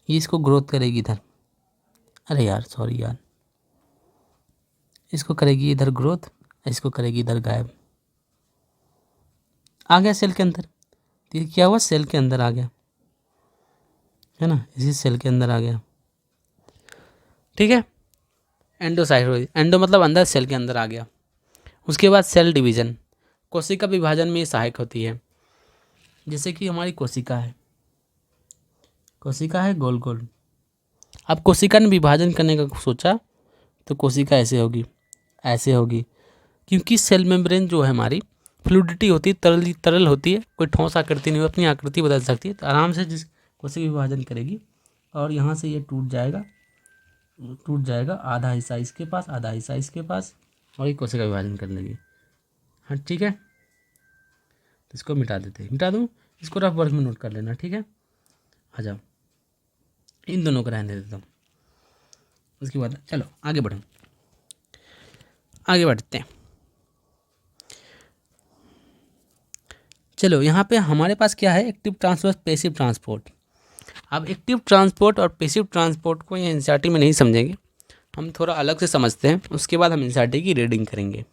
ये इसको ग्रोथ करेगी इधर, अरे यार सॉरी यार, इसको करेगी इधर ग्रोथ, इसको करेगी इधर गायब। आ गया सेल के अंदर, तो ये क्या हुआ, सेल के अंदर आ गया, है ना, इसी सेल के अंदर आ गया। ठीक है, एंडोसाइटोसिस, एंडो मतलब अंदर, सेल के अंदर आ गया। उसके बाद सेल डिवीजन, कोशिका विभाजन में सहायक होती है। जैसे कि हमारी कोशिका है गोल गोल, अब कोशिका ने विभाजन करने का सोचा तो कोशिका ऐसे होगी, क्योंकि सेल मेम्ब्रेन जो है हमारी फ्लूइडिटी होती है, तरल होती है, कोई ठोस आकृति नहीं, अपनी आकृति बदल सकती है। तो आराम से जिस कोशिका विभाजन करेगी, और यहाँ से ये टूट जाएगा, आधा हिस्सा इसके पास, आधा हिस्सा इसके पास, और ये कोशिका विभाजन कर लेगी। हाँ ठीक है, तो इसको मिटा दूँ, इसको रफ वर्क में नोट कर लेना, ठीक है। आ जाओ, इन दोनों को रहने देता हूँ। उसके बाद चलो आगे बढ़ते हैं। चलो यहाँ पे हमारे पास क्या है, एक्टिव ट्रांसपोर्ट, पैसिव ट्रांसपोर्ट। अब एक्टिव ट्रांसपोर्ट और पैसिव ट्रांसपोर्ट को ये एनसीईआरटी में नहीं समझेंगे, हम थोड़ा अलग से समझते हैं, उसके बाद हम एनसीईआरटी की रीडिंग करेंगे।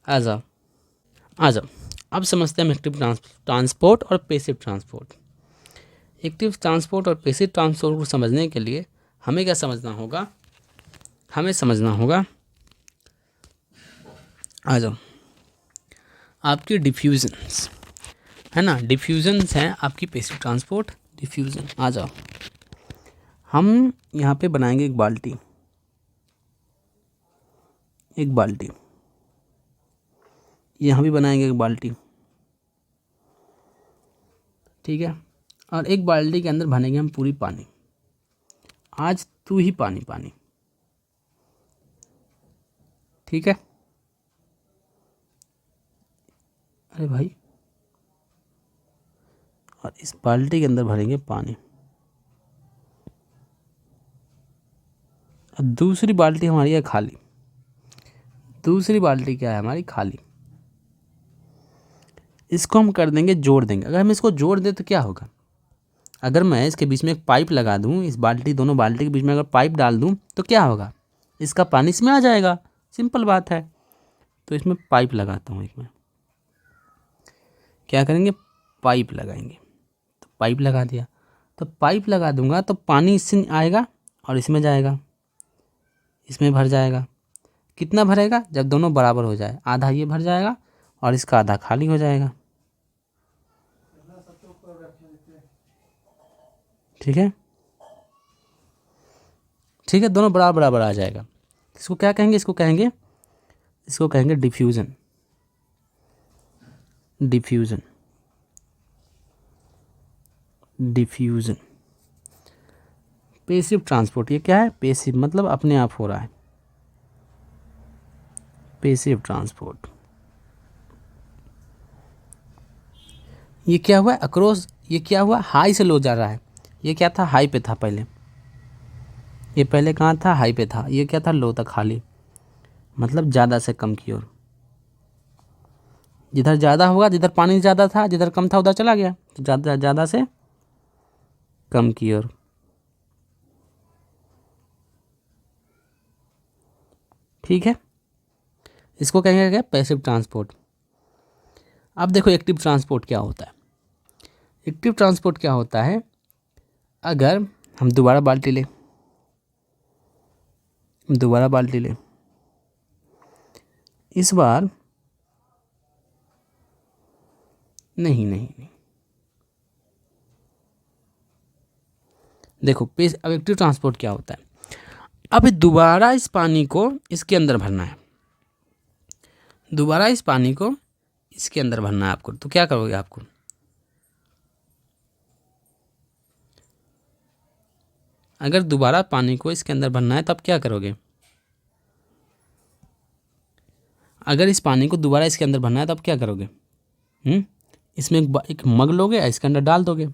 आ जाओ अब समझते हैं हम एक्टिव ट्रांसपोर्ट और पैसिव ट्रांसपोर्ट। एक्टिव ट्रांसपोर्ट और पैसिव ट्रांसपोर्ट को समझने के लिए हमें क्या समझना होगा, आ जाओ, आपकी डिफ्यूजन्स है ना, डिफ्यूजन्स हैं आपकी पैसिव ट्रांसपोर्ट डिफ्यूज़न। आ जाओ, हम यहाँ पे बनाएंगे एक बाल्टी, यहाँ भी बनाएंगे एक बाल्टी, ठीक है, और एक बाल्टी के अंदर भरेंगे हम पूरी पानी। आज तू ही पानी, ठीक है, अरे भाई, और इस बाल्टी के अंदर भरेंगे पानी, और दूसरी बाल्टी हमारी है खाली, दूसरी बाल्टी क्या है हमारी, खाली। इसको हम कर देंगे, जोड़ देंगे। अगर हम इसको जोड़ दें तो क्या होगा, अगर मैं इसके बीच में एक पाइप लगा दूं, इस दोनों बाल्टी के बीच में अगर पाइप डाल दूं तो क्या होगा, इसका पानी इसमें आ जाएगा, सिंपल बात है। तो इसमें पाइप लगाता हूँ, एक में क्या करेंगे, पाइप लगाएंगे। तो पाइप लगा दिया, तो पाइप लगा दूंगा तो पानी इससे आएगा और इसमें जाएगा, इसमें भर जाएगा। कितना भरेगा, जब दोनों बराबर हो जाए, आधा ये भर जाएगा और इसका आधा खाली हो जाएगा, ठीक है, दोनों बराबर आ जाएगा। इसको क्या कहेंगे, इसको कहेंगे डिफ्यूज़न। डिफ्यूज़न। पैसिव ट्रांसपोर्ट, ये क्या है? पैसिव मतलब अपने आप हो रहा है, पैसिव ट्रांसपोर्ट। ये क्या हुआ? अक्रॉस, ये क्या हुआ? हाई से लो जा रहा है। ये क्या था? हाई पे था पहले, ये पहले कहाँ था? हाई पे था। ये क्या था? लो था खाली, मतलब ज़्यादा से कम की ओर। जिधर ज़्यादा होगा, जिधर पानी ज़्यादा था, जिधर कम था उधर चला गया, तो ज़्यादा से कम की ओर। ठीक है, इसको कहेंगे क्या? Passive transport. अब देखो एक्टिव ट्रांसपोर्ट क्या होता है। एक्टिव ट्रांसपोर्ट क्या होता है? अगर हम दोबारा बाल्टी लें, इस बार नहीं, देखो अब एक्टिव ट्रांसपोर्ट क्या होता है? अब दोबारा इस पानी को इसके अंदर भरना है, दोबारा इस पानी को इसके अंदर भरना है आपको। तो क्या करोगे? आपको अगर दोबारा पानी को इसके अंदर भरना है तब क्या करोगे? अगर इस पानी को दोबारा इसके अंदर भरना है तब क्या करोगे? इसमें एक मग लोगे, इसके अंदर डाल दोगे।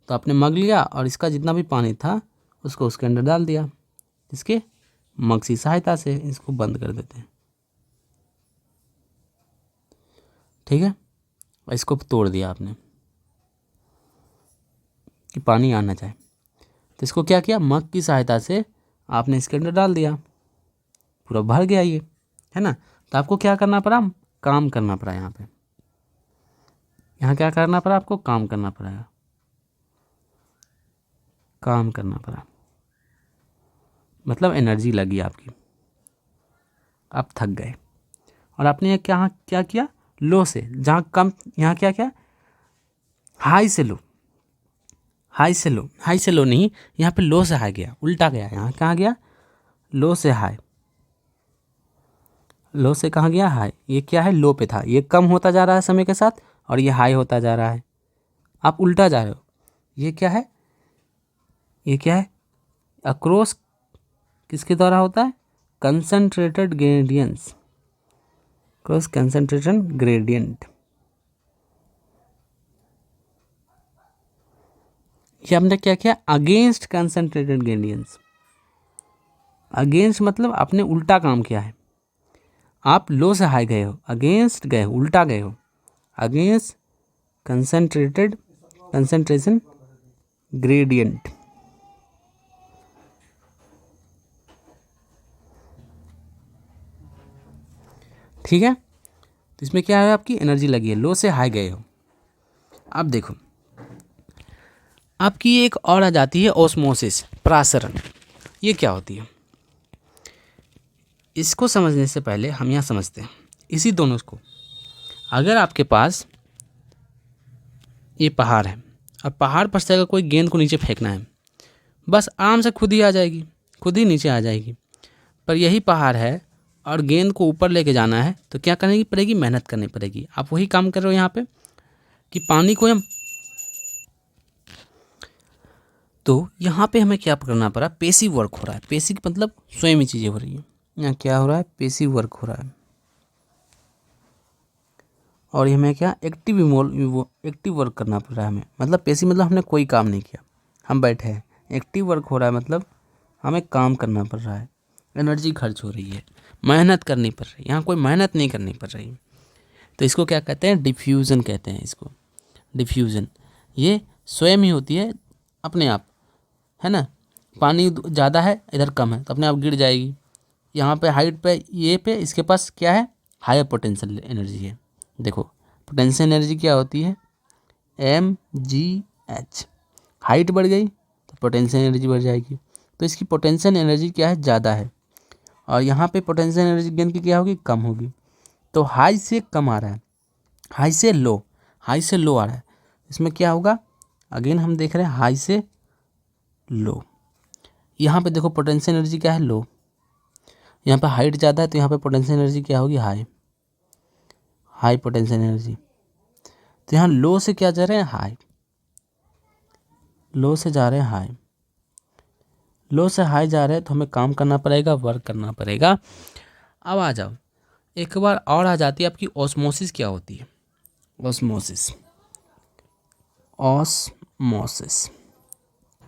तो आपने मग लिया और इसका जितना भी पानी था उसको उसके अंदर डाल दिया, इसके मग की सहायता से। इसको बंद कर देते हैं, ठीक है। और इसको तोड़ दिया आपने कि पानी आना चाहिए, तो इसको क्या किया? मग की सहायता से आपने इसके अंदर डाल दिया, पूरा भर गया ये, है ना। तो आपको क्या करना पड़ा? काम करना पड़ा यहाँ पे, यहाँ क्या करना पड़ा आपको? काम करना पड़ेगा, काम करना पड़ा, मतलब एनर्जी लगी आपकी, आप थक गए। और आपने क्या किया? लो से जहाँ कम, यहाँ क्या हाई से लो, हाई से लो नहीं, यहाँ पे लो से हाई गया, उल्टा गया। यहाँ कहाँ गया? लो से हाई, लो से कहाँ गया? हाई। ये क्या है? लो पे था, ये कम होता जा रहा है समय के साथ और ये हाई होता जा रहा है, आप उल्टा जा रहे हो। ये क्या है? ये क्या है? अक्रॉस किसके द्वारा होता है? Concentrated gradients, cross concentration gradient. ये हमने क्या किया? Against concentrated gradients. अगेंस्ट मतलब आपने उल्टा काम किया है, आप लो से हाई गए हो, अगेंस्ट गए हो, उल्टा गए हो। Against concentration gradient. ठीक है, तो इसमें क्या है? आपकी एनर्जी लगी है, लो से हाई गए हो। अब देखो आपकी एक और आ जाती है ओस्मोसिस, प्रासरण। ये क्या होती है? इसको समझने से पहले हम यहाँ समझते हैं इसी दोनों को। अगर आपके पास ये पहाड़ है और पहाड़ पर से अगर कोई गेंद को नीचे फेंकना है, बस आराम से खुद ही आ जाएगी, खुद ही नीचे आ जाएगी। पर यही पहाड़ है और गेंद को ऊपर लेके जाना है तो क्या करनी पड़ेगी? मेहनत करनी पड़ेगी। आप वही काम कर रहे हो यहाँ पे कि पानी को हम, तो यहाँ पे हमें क्या करना पड़ा? पेसिव वर्क हो रहा है। पेसिव मतलब स्वयं ही चीज़ें हो रही है। यहाँ क्या हो रहा है? पेसिव वर्क हो रहा है। और हमें क्या? एक्टिव वर्क करना पड़ रहा है हमें। मतलब पेसिव मतलब हमने कोई काम नहीं किया, हम बैठे हैं। एक्टिव वर्क हो रहा है मतलब हमें काम करना पड़ रहा है, एनर्जी खर्च हो रही है, मेहनत करनी पड़ रही है। यहाँ कोई मेहनत नहीं करनी पड़ रही है। तो इसको क्या कहते हैं? डिफ्यूज़न कहते हैं इसको, डिफ्यूज़न। ये स्वयं ही होती है अपने आप, है ना। पानी ज़्यादा है, इधर कम है, तो अपने आप गिर जाएगी। यहाँ पे हाइट पे, ये पे इसके पास क्या है? हायर पोटेंशियल एनर्जी है। देखो पोटेंशियल एनर्जी क्या होती है? mgh। हाइट बढ़ गई तो पोटेंशियल एनर्जी बढ़ जाएगी, तो इसकी पोटेंशियल एनर्जी क्या है? ज़्यादा है। और यहाँ पे पोटेंशियल एनर्जी गेंद की क्या होगी? कम होगी। तो हाई से कम आ रहा है, हाई से लो, हाई से लो आ रहा है। इसमें क्या होगा? अगेन हम देख रहे हैं हाई से लो। यहाँ पे देखो पोटेंशियल एनर्जी क्या है? लो। यहाँ पे हाइट ज़्यादा है तो यहाँ पे पोटेंशियल एनर्जी क्या होगी? High, high potential energy. तो यहाँ लो से क्या जा रहे हैं? हाई। लो से जा रहे हैं हाई, लो से हाई जा रहे हैं तो हमें काम करना पड़ेगा, वर्क करना पड़ेगा। अब आ जाओ, एक बार और आ जाती है आपकी ऑस्मोसिस क्या होती है। ऑस्मोसिस, ऑस्मोसिस,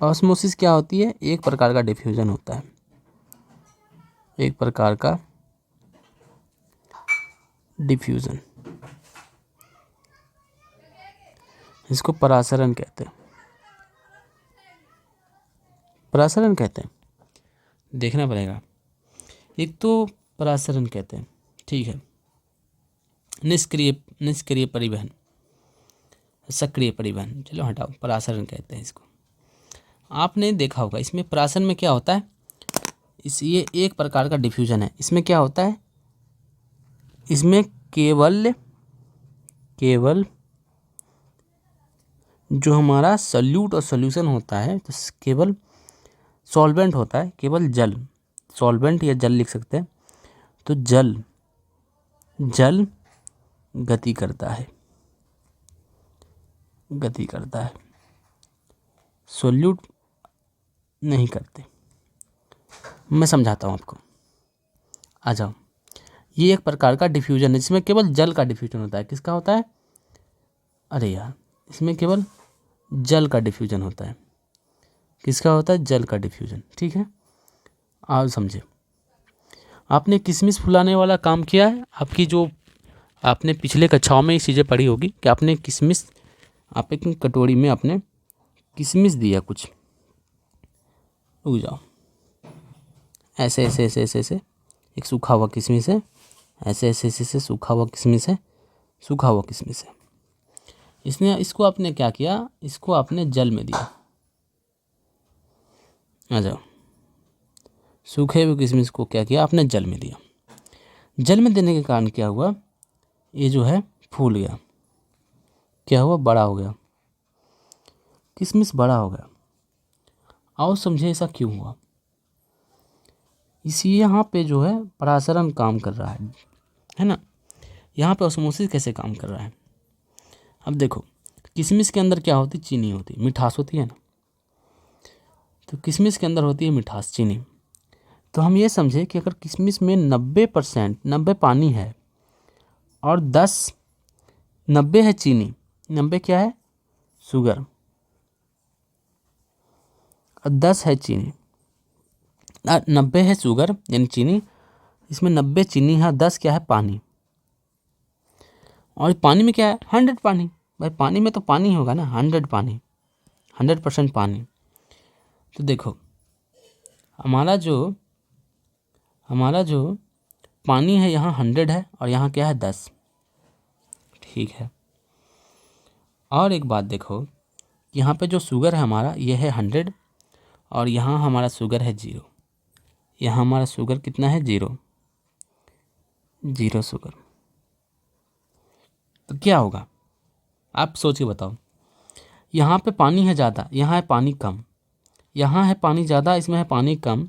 ऑस्मोसिस क्या होती है? एक प्रकार का डिफ्यूजन होता है, एक प्रकार का डिफ्यूजन, इसको परासरण कहते हैं, परासरण कहते हैं, देखना पड़ेगा। एक तो परासरण कहते हैं, ठीक है। निष्क्रिय परिवहन, सक्रिय परिवहन, चलो हटाओ, परासरण कहते हैं इसको। आपने देखा होगा इसमें परासरण में क्या होता है, ये एक प्रकार का डिफ्यूजन है। इसमें क्या होता है, इसमें केवल जो हमारा सल्यूट और सॉल्यूशन होता है, तो केवल सॉल्वेंट होता है, केवल जल, सॉल्वेंट या जल लिख सकते हैं। तो जल गति करता है, सॉल्यूट नहीं करते। मैं समझाता हूँ आपको, आ जाओ। ये एक प्रकार का डिफ्यूजन है जिसमें केवल जल का डिफ्यूजन होता है। किसका होता है? अरे यार, इसमें केवल जल का डिफ्यूजन होता है। किसका होता है? जल का डिफ्यूजन, ठीक है। आप समझे, आपने किशमिश फुलाने वाला काम किया है। आपकी जो आपने पिछले कक्षाओं में ये चीज़ें पढ़ी होगी कि आपने किशमिश, आप एक कटोरी में आपने किशमिश दिया कुछ, रुक जाओ, ऐसे ऐसे ऐसे ऐसे ऐसे एक सूखा हुआ किशमिश है, ऐसे ऐसे ऐसे ऐसे सूखा हुआ किशमिश है, सूखा हुआ किशमिश है। इसको आपने क्या किया, इसको आपने जल में दिया। आ जाओ, सूखे हुए किशमिश को क्या किया आपने, जल में दिया। जल में देने के कारण क्या हुआ, ये जो है फूल गया। क्या हुआ? बड़ा हो गया, किशमिश बड़ा हो गया। आओ समझे ऐसा क्यों हुआ। इसी यहाँ पे जो है परासरण काम कर रहा है ना। यहाँ पे ऑस्मोसिस कैसे काम कर रहा है, अब देखो। किशमिश के अंदर क्या होती? चीनी होती, मिठास होती है ना। तो किशमिश के अंदर होती है मिठास, चीनी। तो हम ये समझे कि अगर किशमिश में 90% 90 पानी है और 90 है चीनी, 90 क्या है? शुगर, और 10 है चीनी, 90 है शुगर यानी चीनी, इसमें 90 चीनी है, 10 क्या है? पानी। और पानी में क्या है? 100 पानी। भाई पानी में तो पानी होगा ना, 100 पानी, 100% पानी। तो देखो हमारा जो पानी है यहाँ 100 है और यहाँ क्या है? 10, ठीक है। और एक बात देखो, यहाँ पे जो शुगर है हमारा ये है 100 और यहाँ हमारा शुगर है 0। यहाँ हमारा शुगर कितना है? 0 शुगर। तो क्या होगा आप सोच के बताओ। यहाँ पे पानी है ज़्यादा, यहाँ है पानी कम, यहाँ है पानी ज़्यादा, इसमें है पानी कम।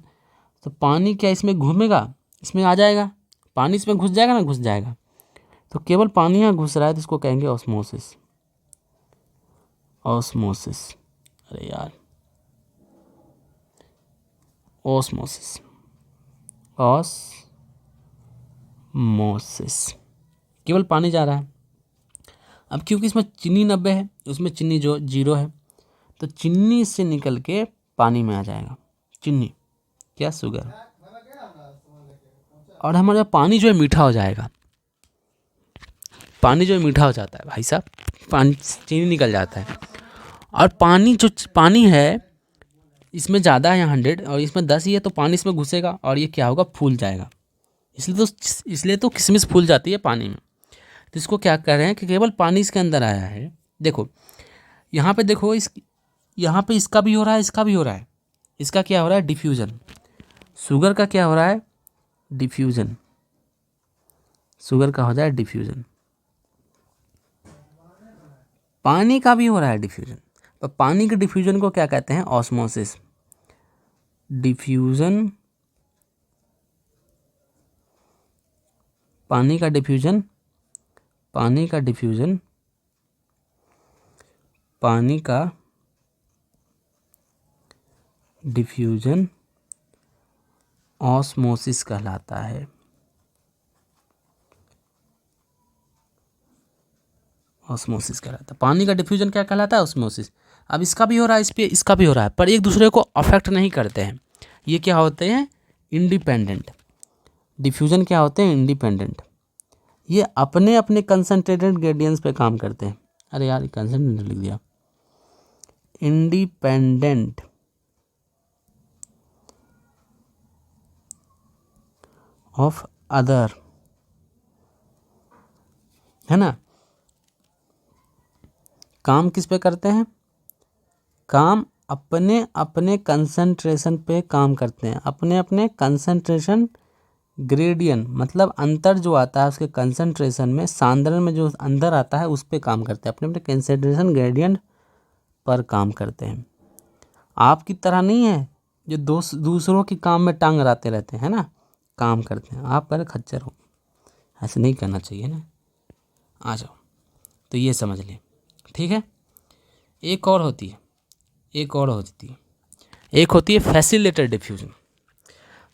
तो पानी क्या इसमें घूमेगा? इसमें आ जाएगा, पानी इसमें घुस जाएगा ना, घुस जाएगा। तो केवल पानी यहाँ घुस रहा है तो इसको कहेंगे ऑस्मोसिस। ऑस्मोसिस, अरे यार, ऑस्मोसिस, ऑस्मोसिस, केवल पानी जा रहा है। अब क्योंकि इसमें चीनी 90 है, उसमें चीनी जो 0 है, तो चीनी से निकल के पानी में आ जाएगा। चीनी क्या? शुगर। और हमारा पानी जो है मीठा हो जाएगा। पानी जो है मीठा हो जाता है भाई साहब, पानी चीनी निकल जाता है। और पानी जो पानी है इसमें ज़्यादा है 100 और इसमें 10 ही है, तो पानी इसमें घुसेगा और ये क्या होगा? फूल जाएगा। इसलिए तो किशमिश फूल जाती है पानी में। तो इसको क्या कह रहे हैं कि केवल पानी इसके अंदर आया है। देखो यहाँ पे देखो, यहाँ पे इसका भी हो रहा है, इसका भी हो रहा है। इसका क्या हो रहा है? डिफ्यूजन। शुगर का क्या हो रहा है? डिफ्यूजन। शुगर का हो जाए डिफ्यूजन। पानी का भी हो रहा है डिफ्यूजन। तो पानी के डिफ्यूजन को क्या कहते हैं? ऑस्मोसिस। डिफ्यूजन, पानी का डिफ्यूजन, पानी का डिफ्यूजन, पानी का डिफ्यूजन ऑस्मोसिस कहलाता है। ऑस्मोसिस कहलाता है। पानी का डिफ्यूजन क्या कहलाता है? ऑस्मोसिस। अब इसका भी हो रहा है, इस पे इसका भी हो रहा है, पर एक दूसरे को अफेक्ट नहीं करते हैं। ये क्या होते हैं? इंडिपेंडेंट। डिफ्यूजन क्या होते हैं? इंडिपेंडेंट। ये अपने अपने कंसंट्रेटेड ग्रेडियंट्स पे काम करते हैं। अरे यार कंसंट्रेटेड लिख दिया। इंडिपेंडेंट ऑफ अदर, है ना। काम किस पे करते हैं? काम अपने अपने कंसंट्रेशन पे काम करते हैं। अपने अपने कंसंट्रेशन ग्रेडियंट मतलब अंतर जो आता है उसके कंसंट्रेशन में, सांद्रण में जो अंदर आता है उस पे काम करते हैं। अपने अपने कंसंट्रेशन ग्रेडियंट पर काम करते हैं। आपकी तरह नहीं है जो दूसरों के काम में टांग अड़ाते रहते हैं ना, काम करते हैं। आप पर खच्चर हो, ऐसे नहीं करना चाहिए ना। आ जाओ, तो ये समझ लें, ठीक है। एक और होती है, एक होती है फैसिलिटेटर डिफ्यूजन।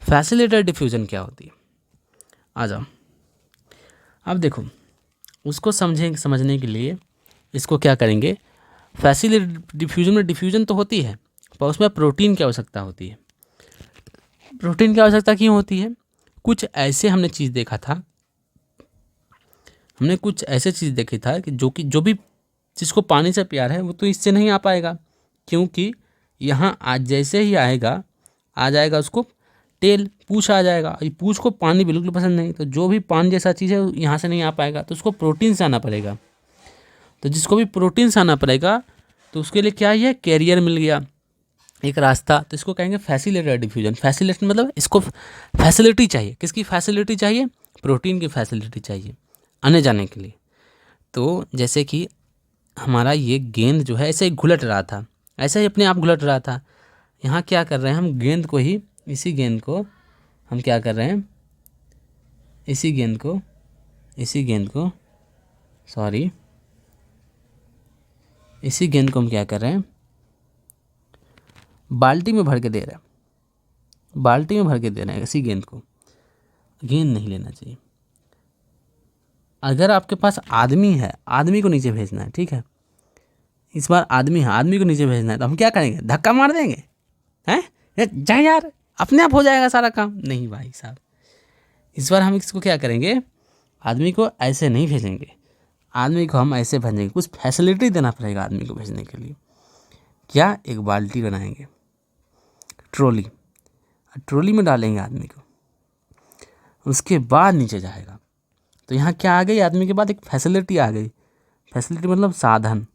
फैसिलिटेटर डिफ्यूजन क्या होती है? आ जाओ। अब देखो, उसको समझने के लिए इसको क्या करेंगे। फैसिलिटेटर डिफ्यूजन में डिफ्यूजन तो होती है, पर उसमें प्रोटीन की आवश्यकता होती है। प्रोटीन की आवश्यकता क्यों होती है? कुछ ऐसे हमने चीज़ देखा था, हमने कुछ ऐसे चीज़ देखी था कि जो भी जिसको पानी से प्यार है वो तो इससे नहीं आ पाएगा, क्योंकि यहाँ आज जैसे ही आएगा, आ जाएगा उसको टेल, पूछ आ जाएगा। ये पूछ को पानी बिल्कुल पसंद नहीं, तो जो भी पानी जैसा चीज़ है यहाँ से नहीं आ पाएगा, तो उसको प्रोटीन से आना पड़ेगा। तो जिसको भी प्रोटीन से आना पड़ेगा तो उसके लिए क्या है? कैरियर मिल गया, एक रास्ता। तो इसको कहेंगे फैसिलिटेटर डिफ्यूजन। फैसिलिटेटर मतलब इसको फैसिलिटी चाहिए। किसकी फैसिलिटी चाहिए? प्रोटीन की फैसिलिटी चाहिए आने जाने के लिए। तो जैसे कि हमारा ये गेंद जो है ऐसे ही घुलट रहा था, ऐसे ही अपने आप घुलट रहा था। यहाँ क्या कर रहे हैं हम? गेंद को ही, इसी गेंद को हम क्या कर रहे हैं? इसी गेंद को सॉरी, इसी गेंद को हम क्या कर रहे हैं? बाल्टी में भर के दे रहे हैं, बाल्टी में भर के दे रहे हैं इसी गेंद को। गेंद नहीं लेना चाहिए। अगर आपके पास आदमी है, आदमी को नीचे भेजना है, ठीक है। इस बार आदमी है, आदमी को नीचे भेजना है, तो हम क्या करेंगे? धक्का मार देंगे, हैं? जा यार, अपने आप हो जाएगा सारा काम। नहीं भाई साहब, इस बार हम इसको क्या करेंगे? आदमी को ऐसे नहीं भेजेंगे, आदमी को हम ऐसे भेजेंगे। कुछ फैसिलिटी देना पड़ेगा आदमी को भेजने के लिए। क्या? एक बाल्टी बनाएंगे, ट्रॉली, ट्रॉली में डालेंगे आदमी को, उसके बाद नीचे जाएगा। तो यहाँ क्या आ गई? आदमी के बाद एक फैसिलिटी आ गई। फैसिलिटी मतलब साधन,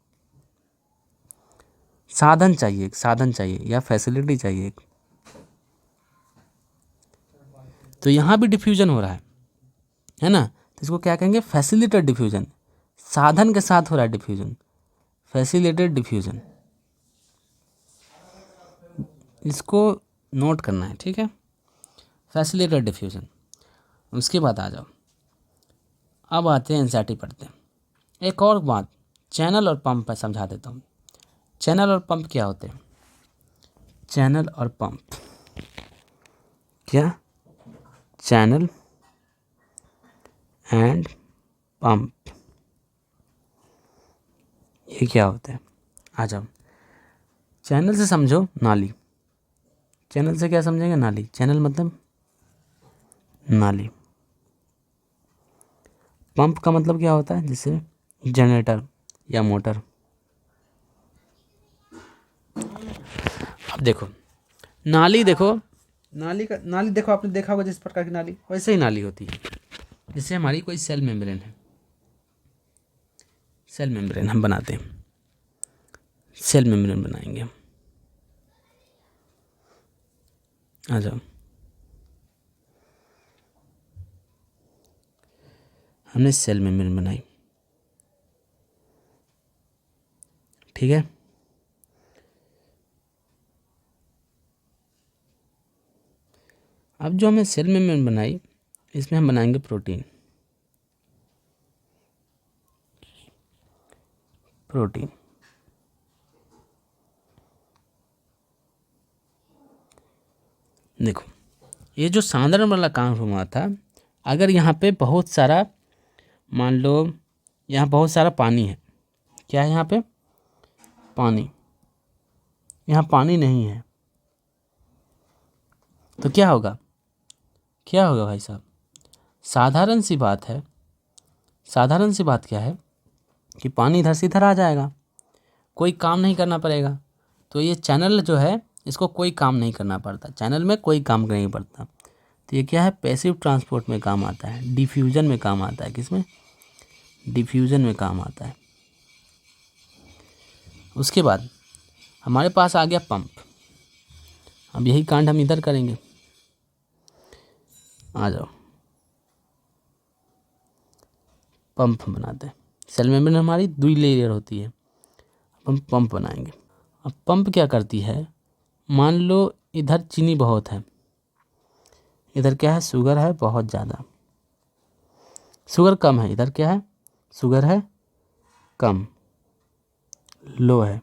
साधन चाहिए, एक साधन चाहिए या फैसिलिटी चाहिए एक। तो यहाँ भी डिफ्यूजन हो रहा है ना। तो इसको क्या कहेंगे? Facilitated diffusion. साधन के साथ हो रहा है डिफ्यूजन, फैसिलिटेटेड डिफ्यूजन। इसको नोट करना है, ठीक है। Facilitated diffusion. उसके बाद आ जाओ, अब आते हैं एनसीईआरटी पढ़ते हैं। एक और बात चैनल और पंप पर समझा देता हूँ। चैनल और पंप क्या होते हैं? चैनल और पंप क्या? चैनल एंड पंप, ये क्या होता है? आ जाओ। चैनल से समझो नाली, चैनल से क्या समझेंगे? नाली। चैनल मतलब नाली। पंप का मतलब क्या होता है? जैसे जनरेटर या मोटर। अब देखो नाली, देखो नाली देखो, आपने देखा होगा जिस प्रकार की नाली, वैसे ही नाली होती है। जैसे हमारी कोई सेल मेम्ब्रेन है, सेल मेम्ब्रेन हम बनाते हैं, सेल मेम्ब्रेन बनाएंगे। आ जाओ, हमने सेल मेम्ब्रेन बनाई, ठीक है। अब जो हमने सेल मेम्ब्रेन बनाई, इसमें हम बनाएंगे प्रोटीन। प्रोटीन देखो ये जो साधारण वाला काम हुआ था, अगर यहाँ पे बहुत सारा, मान लो यहाँ बहुत सारा पानी है, क्या है यहाँ पे पानी, यहाँ पानी नहीं है, तो क्या होगा, क्या होगा भाई साहब, साधारण सी बात है, साधारण सी बात क्या है कि पानी इधर से इधर आ जाएगा, कोई काम नहीं करना पड़ेगा। तो ये चैनल जो है इसको कोई काम नहीं करना पड़ता, चैनल में कोई काम नहीं पड़ता। तो ये क्या है, पैसिव ट्रांसपोर्ट में काम आता है, डिफ्यूज़न में काम आता है, किसमें, डिफ्यूज़न में काम आता है। उसके बाद हमारे पास आ गया पंप। अब यही कांड हम इधर करेंगे, आ जाओ पंप बनाते हैं। सेल मेम्ब्रेन हमारी 2 लेयर होती है, अब हम पंप बनाएंगे। अब पंप क्या करती है, मान लो इधर चीनी बहुत है, इधर क्या है, शुगर है बहुत ज़्यादा, शुगर कम है, इधर क्या है, शुगर है कम, लो है,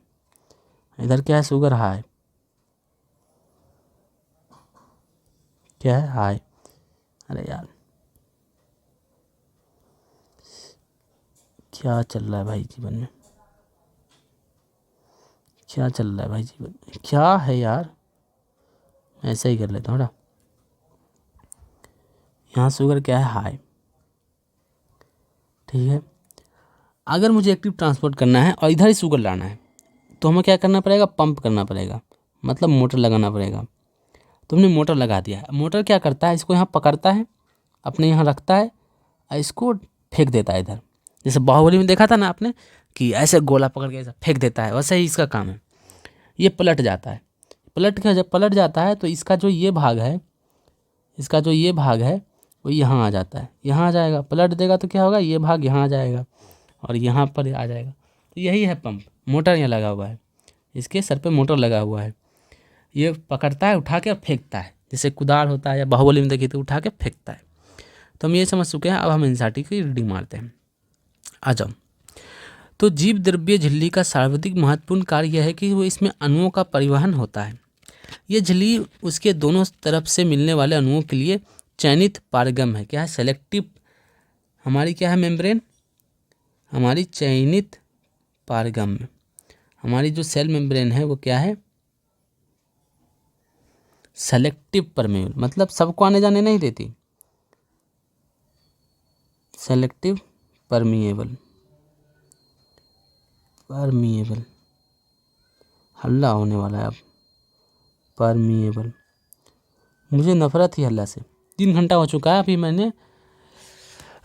इधर क्या है, शुगर हाई, क्या है, हाई। अरे यार क्या चल रहा है भाई जीवन में, क्या चल रहा है भाई जीवन में, क्या है यार, ऐसा ही कर लेता हूँ। यहाँ शुगर क्या है, हाई, ठीक है। अगर मुझे एक्टिव ट्रांसपोर्ट करना है और इधर ही शुगर लाना है, तो हमें क्या करना पड़ेगा, पंप करना पड़ेगा, मतलब मोटर लगाना पड़ेगा। तो हमने मोटर लगा दिया है। मोटर क्या करता है, इसको यहाँ पकड़ता है, अपने यहाँ रखता है और इसको फेंक देता है इधर। जैसे बाहुबली में देखा था ना आपने कि ऐसे गोला पकड़ के ऐसा फेंक देता है, वैसे ही इसका काम है। ये पलट जाता है, पलट के जब पलट जाता है तो इसका जो ये भाग है, इसका जो ये भाग है वो यहाँ आ जाता है, यहाँ आ जाएगा, पलट देगा तो क्या होगा, ये भाग यहाँ आ जाएगा और यहाँ पर आ जाएगा। तो यही है पंप, मोटर यहाँ लगा हुआ है, इसके सर पे मोटर लगा हुआ है, ये पकड़ता है, उठा के फेंकता है, जैसे कुदाल होता है या बाहुबली में देखिए तो उठा के फेंकता है। तो हम ये समझ चुके हैं। अब हम एनसीईआरटी की रीडिंग मारते हैं, आ जाओ। तो जीव द्रव्य झिल्ली का सर्वाधिक महत्वपूर्ण कार्य यह है कि वो इसमें अणुओं का परिवहन होता है। ये झिल्ली उसके दोनों तरफ से मिलने वाले अणुओं के लिए चयनित पारगम है। क्या है, सेलेक्टिव, हमारी क्या है मेम्ब्रेन, हमारी चयनित पारगम में हमारी जो सेल मेम्ब्रेन है वो क्या है, सेलेक्टिव परमेबल, मतलब सबको आने जाने नहीं देती, सेलेक्टिव परमिएबल, परमिएबल, हल्ला होने वाला है अब, परमिएबल, मुझे नफरत ही हल्ला से। 3 घंटा हो चुका है, अभी मैंने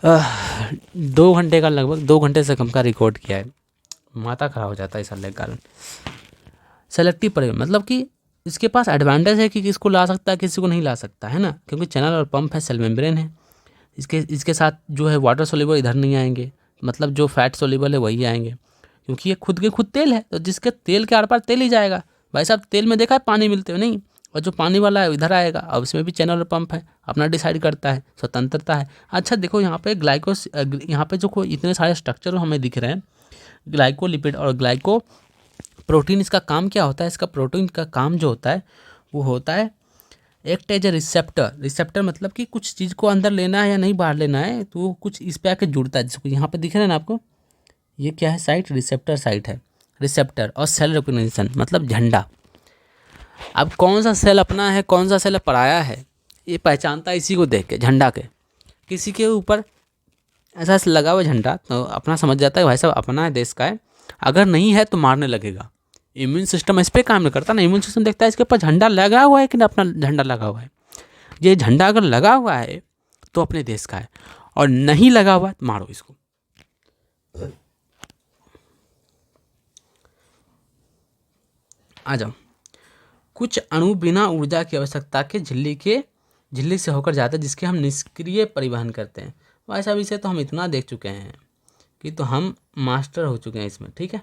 2 घंटे का, लगभग 2 घंटे से कम का रिकॉर्ड किया है, माथा खराब हो जाता है इस हल्ले के कारण। सेलेक्टिव परमेबल मतलब कि इसके पास एडवांटेज है कि किसको ला सकता है, किसी को नहीं ला सकता है ना, क्योंकि चैनल और पंप है, सेल मेम्ब्रेन है। इसके साथ जो है वाटर सोल्यूबल इधर नहीं आएंगे, मतलब जो फैट सोल्यूबल है वही आएंगे, क्योंकि ये खुद के खुद तेल है, तो जिसके तेल के आर पार तेल ही जाएगा। भाई साहब तेल में देखा है पानी मिलते हो नहीं, और जो पानी वाला है इधर आएगा। अब इसमें भी चैनल और पंप है, अपना डिसाइड करता है, स्वतंत्रता है। अच्छा देखो यहाँ पे ग्लाइकोस, यहाँ पे जो इतने सारे स्ट्रक्चर हमें दिख रहे हैं, ग्लाइकोलिपिड और ग्लाइको प्रोटीन, इसका काम क्या होता है, इसका प्रोटीन का काम जो होता है वो होता है act as a receptor. Receptor मतलब कि कुछ चीज़ को अंदर लेना है या नहीं बाहर लेना है, तो वो कुछ इस पे आके जुड़ता है, जिसको यहाँ पे दिख रहा है ना आपको, ये क्या है साइट, रिसेप्टर साइट है, रिसेप्टर। और सेल रिकॉग्निशन मतलब झंडा। अब कौन सा सेल अपना है, कौन सा सेल पराया है, ये पहचानता है इसी को देख के, झंडा के। किसी के ऊपर ऐसा लगा हुआ झंडा तो अपना समझ जाता है भाई साहब अपना है, देश का है। अगर नहीं है तो मारने लगेगा। इम्यून सिस्टम इस पर काम नहीं करता ना, इम्यून सिस्टम देखता है इसके ऊपर झंडा लगा हुआ है कि ना, अपना झंडा लगा हुआ है। ये झंडा अगर लगा हुआ है तो अपने देश का है, और नहीं लगा हुआ है तो मारो इसको। आ जाओ। कुछ अणु बिना ऊर्जा की आवश्यकता के झिल्ली से होकर जाते हैं, जिसके हम निष्क्रिय परिवहन करते हैं। भाई साहब इसे तो हम इतना देख चुके हैं कि तो हम मास्टर हो चुके हैं इसमें, ठीक है।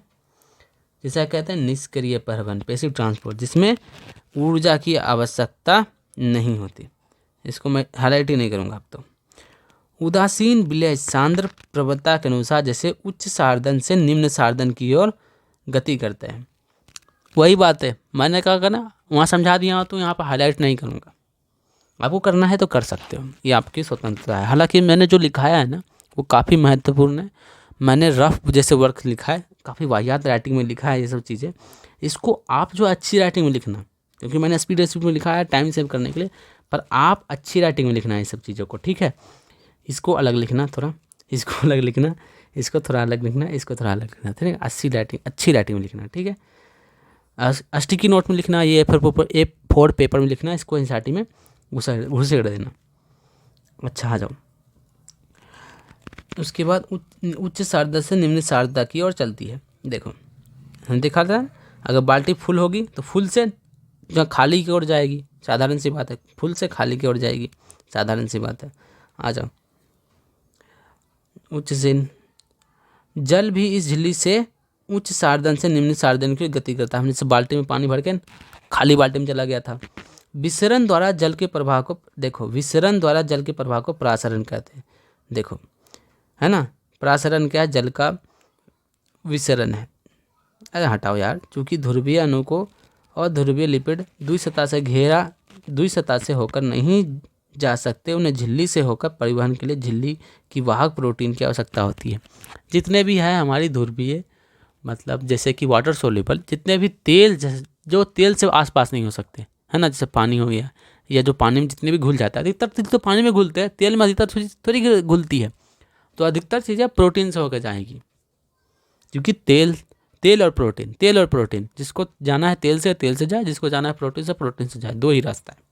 जिसे कहते हैं निष्क्रिय परिवहन, पैसिव ट्रांसपोर्ट, जिसमें ऊर्जा की आवश्यकता नहीं होती। इसको मैं हाईलाइट ही नहीं करूँगा अब तो। उदासीन विलय सांद्र प्रवणता के अनुसार जैसे उच्च सार्धन से निम्न सार्धन की ओर गति करते हैं। वही बात है, मैंने कहा ना वहाँ समझा दिया तो यहाँ पर हाईलाइट नहीं करूँगा। आपको करना है तो कर सकते हो, ये आपकी स्वतंत्रता है। हालांकि मैंने जो लिखाया है ना वो काफ़ी महत्वपूर्ण है। मैंने रफ जैसे वर्क लिखा है, काफ़ी वाहियात राइटिंग में लिखा है ये सब चीज़ें। इसको आप जो अच्छी राइटिंग में लिखना, क्योंकि मैंने स्पीड में लिखा है टाइम सेव करने के लिए, पर आप अच्छी राइटिंग में लिखना है ये सब चीज़ों को, ठीक है। इसको अलग लिखना थोड़ा, इसको अलग लिखना, इसको थोड़ा अलग लिखना, इसको थोड़ा अलग लिखना, ठीक है। अच्छी राइटिंग में लिखना, ठीक है। स्टिकी नोट में लिखना, ये A4 पेपर में लिखना, इसको एनसीईआरटी में घुसेड़ देना। अच्छा, आ जाओ। उसके बाद उच्च सारदा से निम्न सारदा की ओर चलती है। देखो देखा था, अगर बाल्टी फुल होगी तो फुल से जो खाली की ओर जाएगी, साधारण सी बात है। फुल से खाली की ओर जाएगी, साधारण सी बात है। आ जाओ। उच्च से जल भी इस झिल्ली से उच्च सारदन से निम्न सारदन की गति करता है। हमने जैसे बाल्टी में पानी भर के खाली बाल्टी में चला गया था। विसरण द्वारा जल के प्रवाह को, देखो विसरण द्वारा जल के प्रवाह को प्रासरण कहते हैं। देखो है ना, प्रासरण क्या है, जल का विसरण है। अरे हटाओ यार, चूंकि ध्रुवीय अणु को और ध्रुवीय लिपिड द्वि सतह से होकर नहीं जा सकते, उन्हें झिल्ली से होकर परिवहन के लिए झिल्ली की वाहक प्रोटीन की आवश्यकता होती है। जितने भी है हमारी ध्रुवीय, मतलब जैसे कि वाटर सोल्यूबल, जितने भी तेल जो तेल से आसपास नहीं हो सकते, है ना, जैसे पानी हो गया, या जो पानी में जितने भी घुल जाता है, अधिकतर तेल तो पानी में घुलते हैं, तेल में अधिकतर थोड़ी घुलती है, तो अधिकतर चीज़ें प्रोटीन से होकर जाएंगी। क्योंकि तेल और प्रोटीन, जिसको जाना है तेल से जाए, जिसको जाना है प्रोटीन से जाए, दो ही रास्ता है।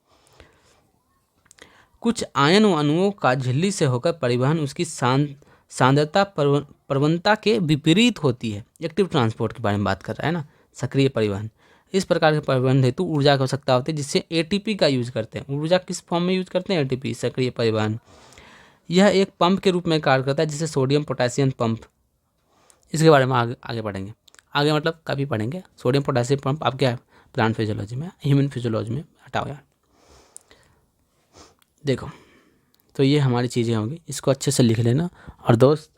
कुछ आयन अणुओं का झिल्ली से होकर परिवहन उसकी सांद्रता प्रवणता के विपरीत होती है। एक्टिव ट्रांसपोर्ट के बारे में बात कर रहा है ना, सक्रिय परिवहन। इस प्रकार के परिवहन हेतु ऊर्जा की आवश्यकता होती है, जिससे एटीपी का यूज करते हैं। ऊर्जा किस फॉर्म में यूज करते हैं, एटीपी, सक्रिय परिवहन। यह एक पंप के रूप में कार्य करता है, जिसे सोडियम पोटेशियम पंप, इसके बारे में आगे पढ़ेंगे। आगे मतलब कभी पढ़ेंगे। सोडियम पोटेशियम पंप आप क्या प्लांट फिजियोलॉजी में, ह्यूमन फिजियोलॉजी में, हटाओ यार। देखो तो ये हमारी चीज़ें होंगी, इसको अच्छे से लिख लेना। और दोस्त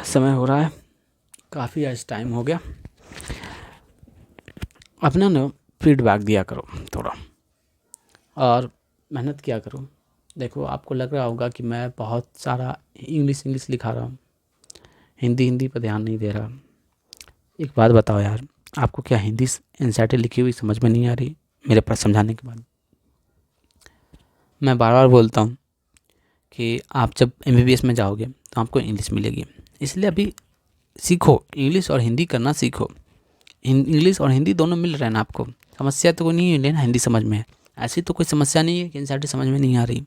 समय हो रहा है, काफ़ी आज टाइम हो गया, अपना ना फीडबैक दिया करो थोड़ा, और मेहनत किया करो। देखो आपको लग रहा होगा कि मैं बहुत सारा इंग्लिश लिखा रहा हूँ, हिंदी पर ध्यान नहीं दे रहा। एक बात बताओ यार, आपको क्या हिंदी एनसीईआरटी लिखी हुई समझ में नहीं आ रही मेरे पास समझाने के बाद? मैं बार बार बोलता हूँ कि आप जब MBBS में जाओगे तो आपको इंग्लिश मिलेगी, इसलिए अभी सीखो, इंग्लिश और हिंदी करना सीखो। इंग्लिश और हिंदी दोनों मिल रहे हैं ना आपको, समस्या तो कोई नहीं है ना, हिंदी समझ में है। ऐसी तो कोई समस्या नहीं है कि एनसीईआरटी समझ में नहीं आ रही,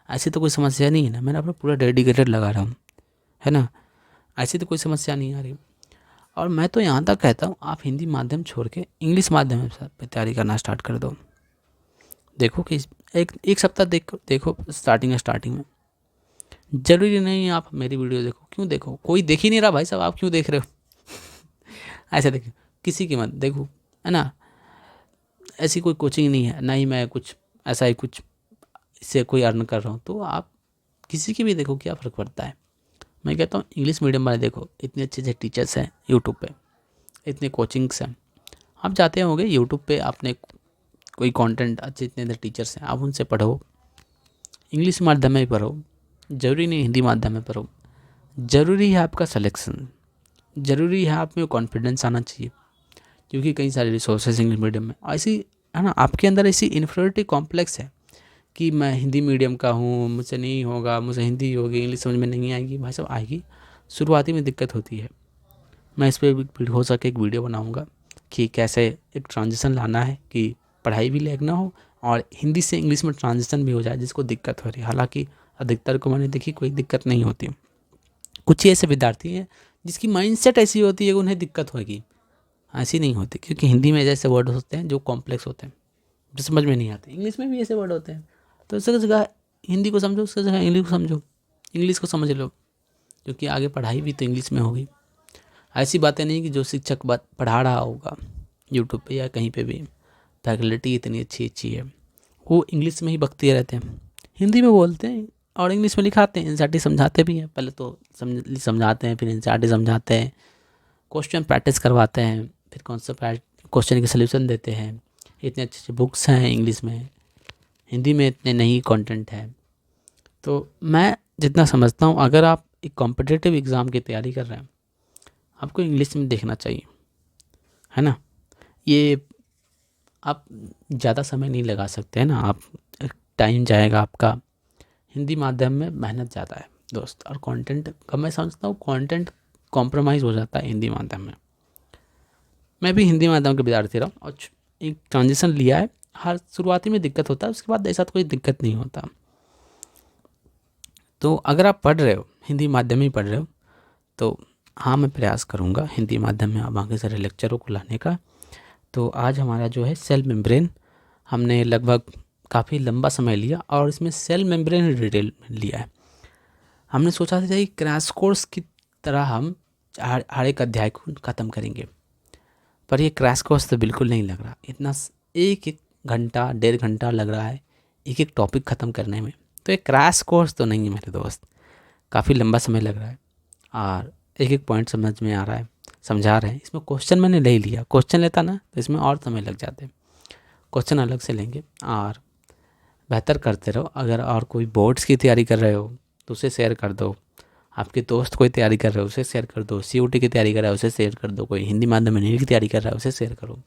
ऐसी तो कोई समस्या नहीं है ना। मैंने अपना पूरा डेडिकेटेड लगा रहा हूँ, है ना, ऐसी तो कोई समस्या नहीं आ रही। और मैं तो यहाँ तक कहता हूँ, आप हिंदी माध्यम छोड़ के इंग्लिश माध्यम पे तैयारी करना स्टार्ट कर दो। देखो कि एक सप्ताह देखो स्टार्टिंग में। ज़रूरी नहीं आप मेरी वीडियो देखो, क्यों देखो, कोई देख ही नहीं रहा भाई साहब, आप क्यों देख रहे हो? ऐसे देखो, किसी की मत देखो, है ना। ऐसी कोई कोचिंग नहीं है, ना ही मैं कुछ ऐसा ही कुछ इससे कोई अर्न कर रहा हूँ, तो आप किसी की भी देखो, क्या फ़र्क पड़ता है। मैं कहता हूँ इंग्लिश मीडियम वाले देखो, इतने अच्छे टीचर्स हैं यूट्यूब पे, इतने कोचिंग्स हैं। आप जाते होंगे यूट्यूब पे, आपने कोई कंटेंट अच्छे, इतने टीचर्स हैं, आप उनसे पढ़ो, इंग्लिश माध्यम में पढ़ो, ज़रूरी नहीं हिंदी माध्यम में पढ़ो। ज़रूरी है आपका सिलेक्शन, ज़रूरी है आप में कॉन्फिडेंस आना चाहिए, क्योंकि कई सारे रिसोर्सेज इंग्लिश मीडियम में ऐसी, है ना, आपके अंदर ऐसी इन्फीरियरिटी कॉम्प्लेक्स है कि मैं हिंदी मीडियम का हूँ, मुझसे नहीं होगा, मुझे हिंदी होगी, इंग्लिश समझ में नहीं आएगी। भाई साहब आएगी, शुरुआती में दिक्कत होती है। मैं इस पर हो सके एक वीडियो बनाऊँगा कि कैसे एक ट्रांजिशन लाना है, कि पढ़ाई भी लैग ना हो और हिंदी से इंग्लिश में ट्रांजिशन भी हो जाए जिसको दिक्कत हो रही है। हालांकि अधिकतर को मैंने देखी कोई दिक्कत नहीं होती, कुछ ही ऐसे विद्यार्थी हैं जिसकी माइंडसेट ऐसी होती है कि उन्हें दिक्कत होगी, ऐसी नहीं होती। क्योंकि हिंदी में जैसे वर्ड होते हैं जो कॉम्प्लेक्स होते हैं, जो समझ में नहीं आते, इंग्लिश में भी ऐसे वर्ड होते हैं। तो उसकी जगह हिंदी को समझो, उसकी जगह इंग्लिश को समझो, इंग्लिश को समझ लो, क्योंकि आगे पढ़ाई भी तो इंग्लिश में होगी। ऐसी बातें नहीं कि जो शिक्षक पढ़ा रहा होगा यूट्यूब पे या कहीं पे भी, फैकल्टी इतनी अच्छी है, वो इंग्लिश में ही बकते रहते हैं, हिंदी में बोलते हैं और इंग्लिश में लिखाते हैं। एनसीईआरटी समझाते भी हैं, पहले तो समझाते हैं, फिर एनसीईआरटी समझाते हैं, क्वेश्चन प्रैक्टिस करवाते हैं, फिर कौन सा क्वेश्चन के सल्यूशन देते हैं। इतने अच्छे बुक्स हैं इंग्लिश में, हिंदी में इतने नहीं कंटेंट है। तो मैं जितना समझता हूँ, अगर आप एक कॉम्पिटिटिव एग्ज़ाम की तैयारी कर रहे हैं, आपको इंग्लिश में देखना चाहिए, है ना। ये आप ज़्यादा समय नहीं लगा सकते हैं ना, आप टाइम जाएगा आपका। हिंदी माध्यम में मेहनत ज़्यादा है दोस्त, और कंटेंट का मैं समझता हूँ कंटेंट कॉम्प्रोमाइज़ हो जाता है हिंदी माध्यम में। मैं भी हिंदी माध्यम का विद्यार्थी रहा हूँ और एक ट्रांजिशन लिया है। हर शुरुआती में दिक्कत होता है, उसके बाद ऐसा कोई दिक्कत नहीं होता। तो अगर आप पढ़ रहे हो, हिंदी माध्यम ही पढ़ रहे हो, तो हाँ, मैं प्रयास करूँगा हिंदी माध्यम में अब आगे सारे लेक्चरों को लाने का। तो आज हमारा जो है सेल मेम्ब्रेन, हमने लगभग काफ़ी लंबा समय लिया और इसमें सेल मेम्ब्रेन डिटेल लिया है। हमने सोचा था कि क्रैश कोर्स की तरह हम हर एक अध्याय को ख़त्म करेंगे, पर ये क्रैश कोर्स तो बिल्कुल नहीं लग रहा। इतना एक एक घंटा 1.5 घंटा लग रहा है एक एक टॉपिक ख़त्म करने में, तो ये क्रैश कोर्स तो नहीं है मेरे दोस्त। काफ़ी लंबा समय लग रहा है और एक एक पॉइंट समझ में आ रहा है, समझा रहे हैं। इसमें क्वेश्चन मैंने ले लिया, क्वेश्चन लेता ना तो इसमें और समय लग जाते। क्वेश्चन अलग से लेंगे और बेहतर करते रहो। अगर और कोई बोर्ड्स की तैयारी कर रहे हो तो उसे शेयर कर दो, आपके दोस्त कोई तैयारी कर रहे हो उसे शेयर कर दो, COT की तैयारी कर रहा है उसे शेयर कर दो, कोई हिंदी माध्यम में नीट की तैयारी कर रहा है उसे शेयर करो।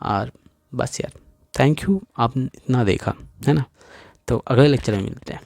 और बस यार, थैंक यू, आपने इतना देखा, है ना। तो अगले लेक्चर में मिलते हैं।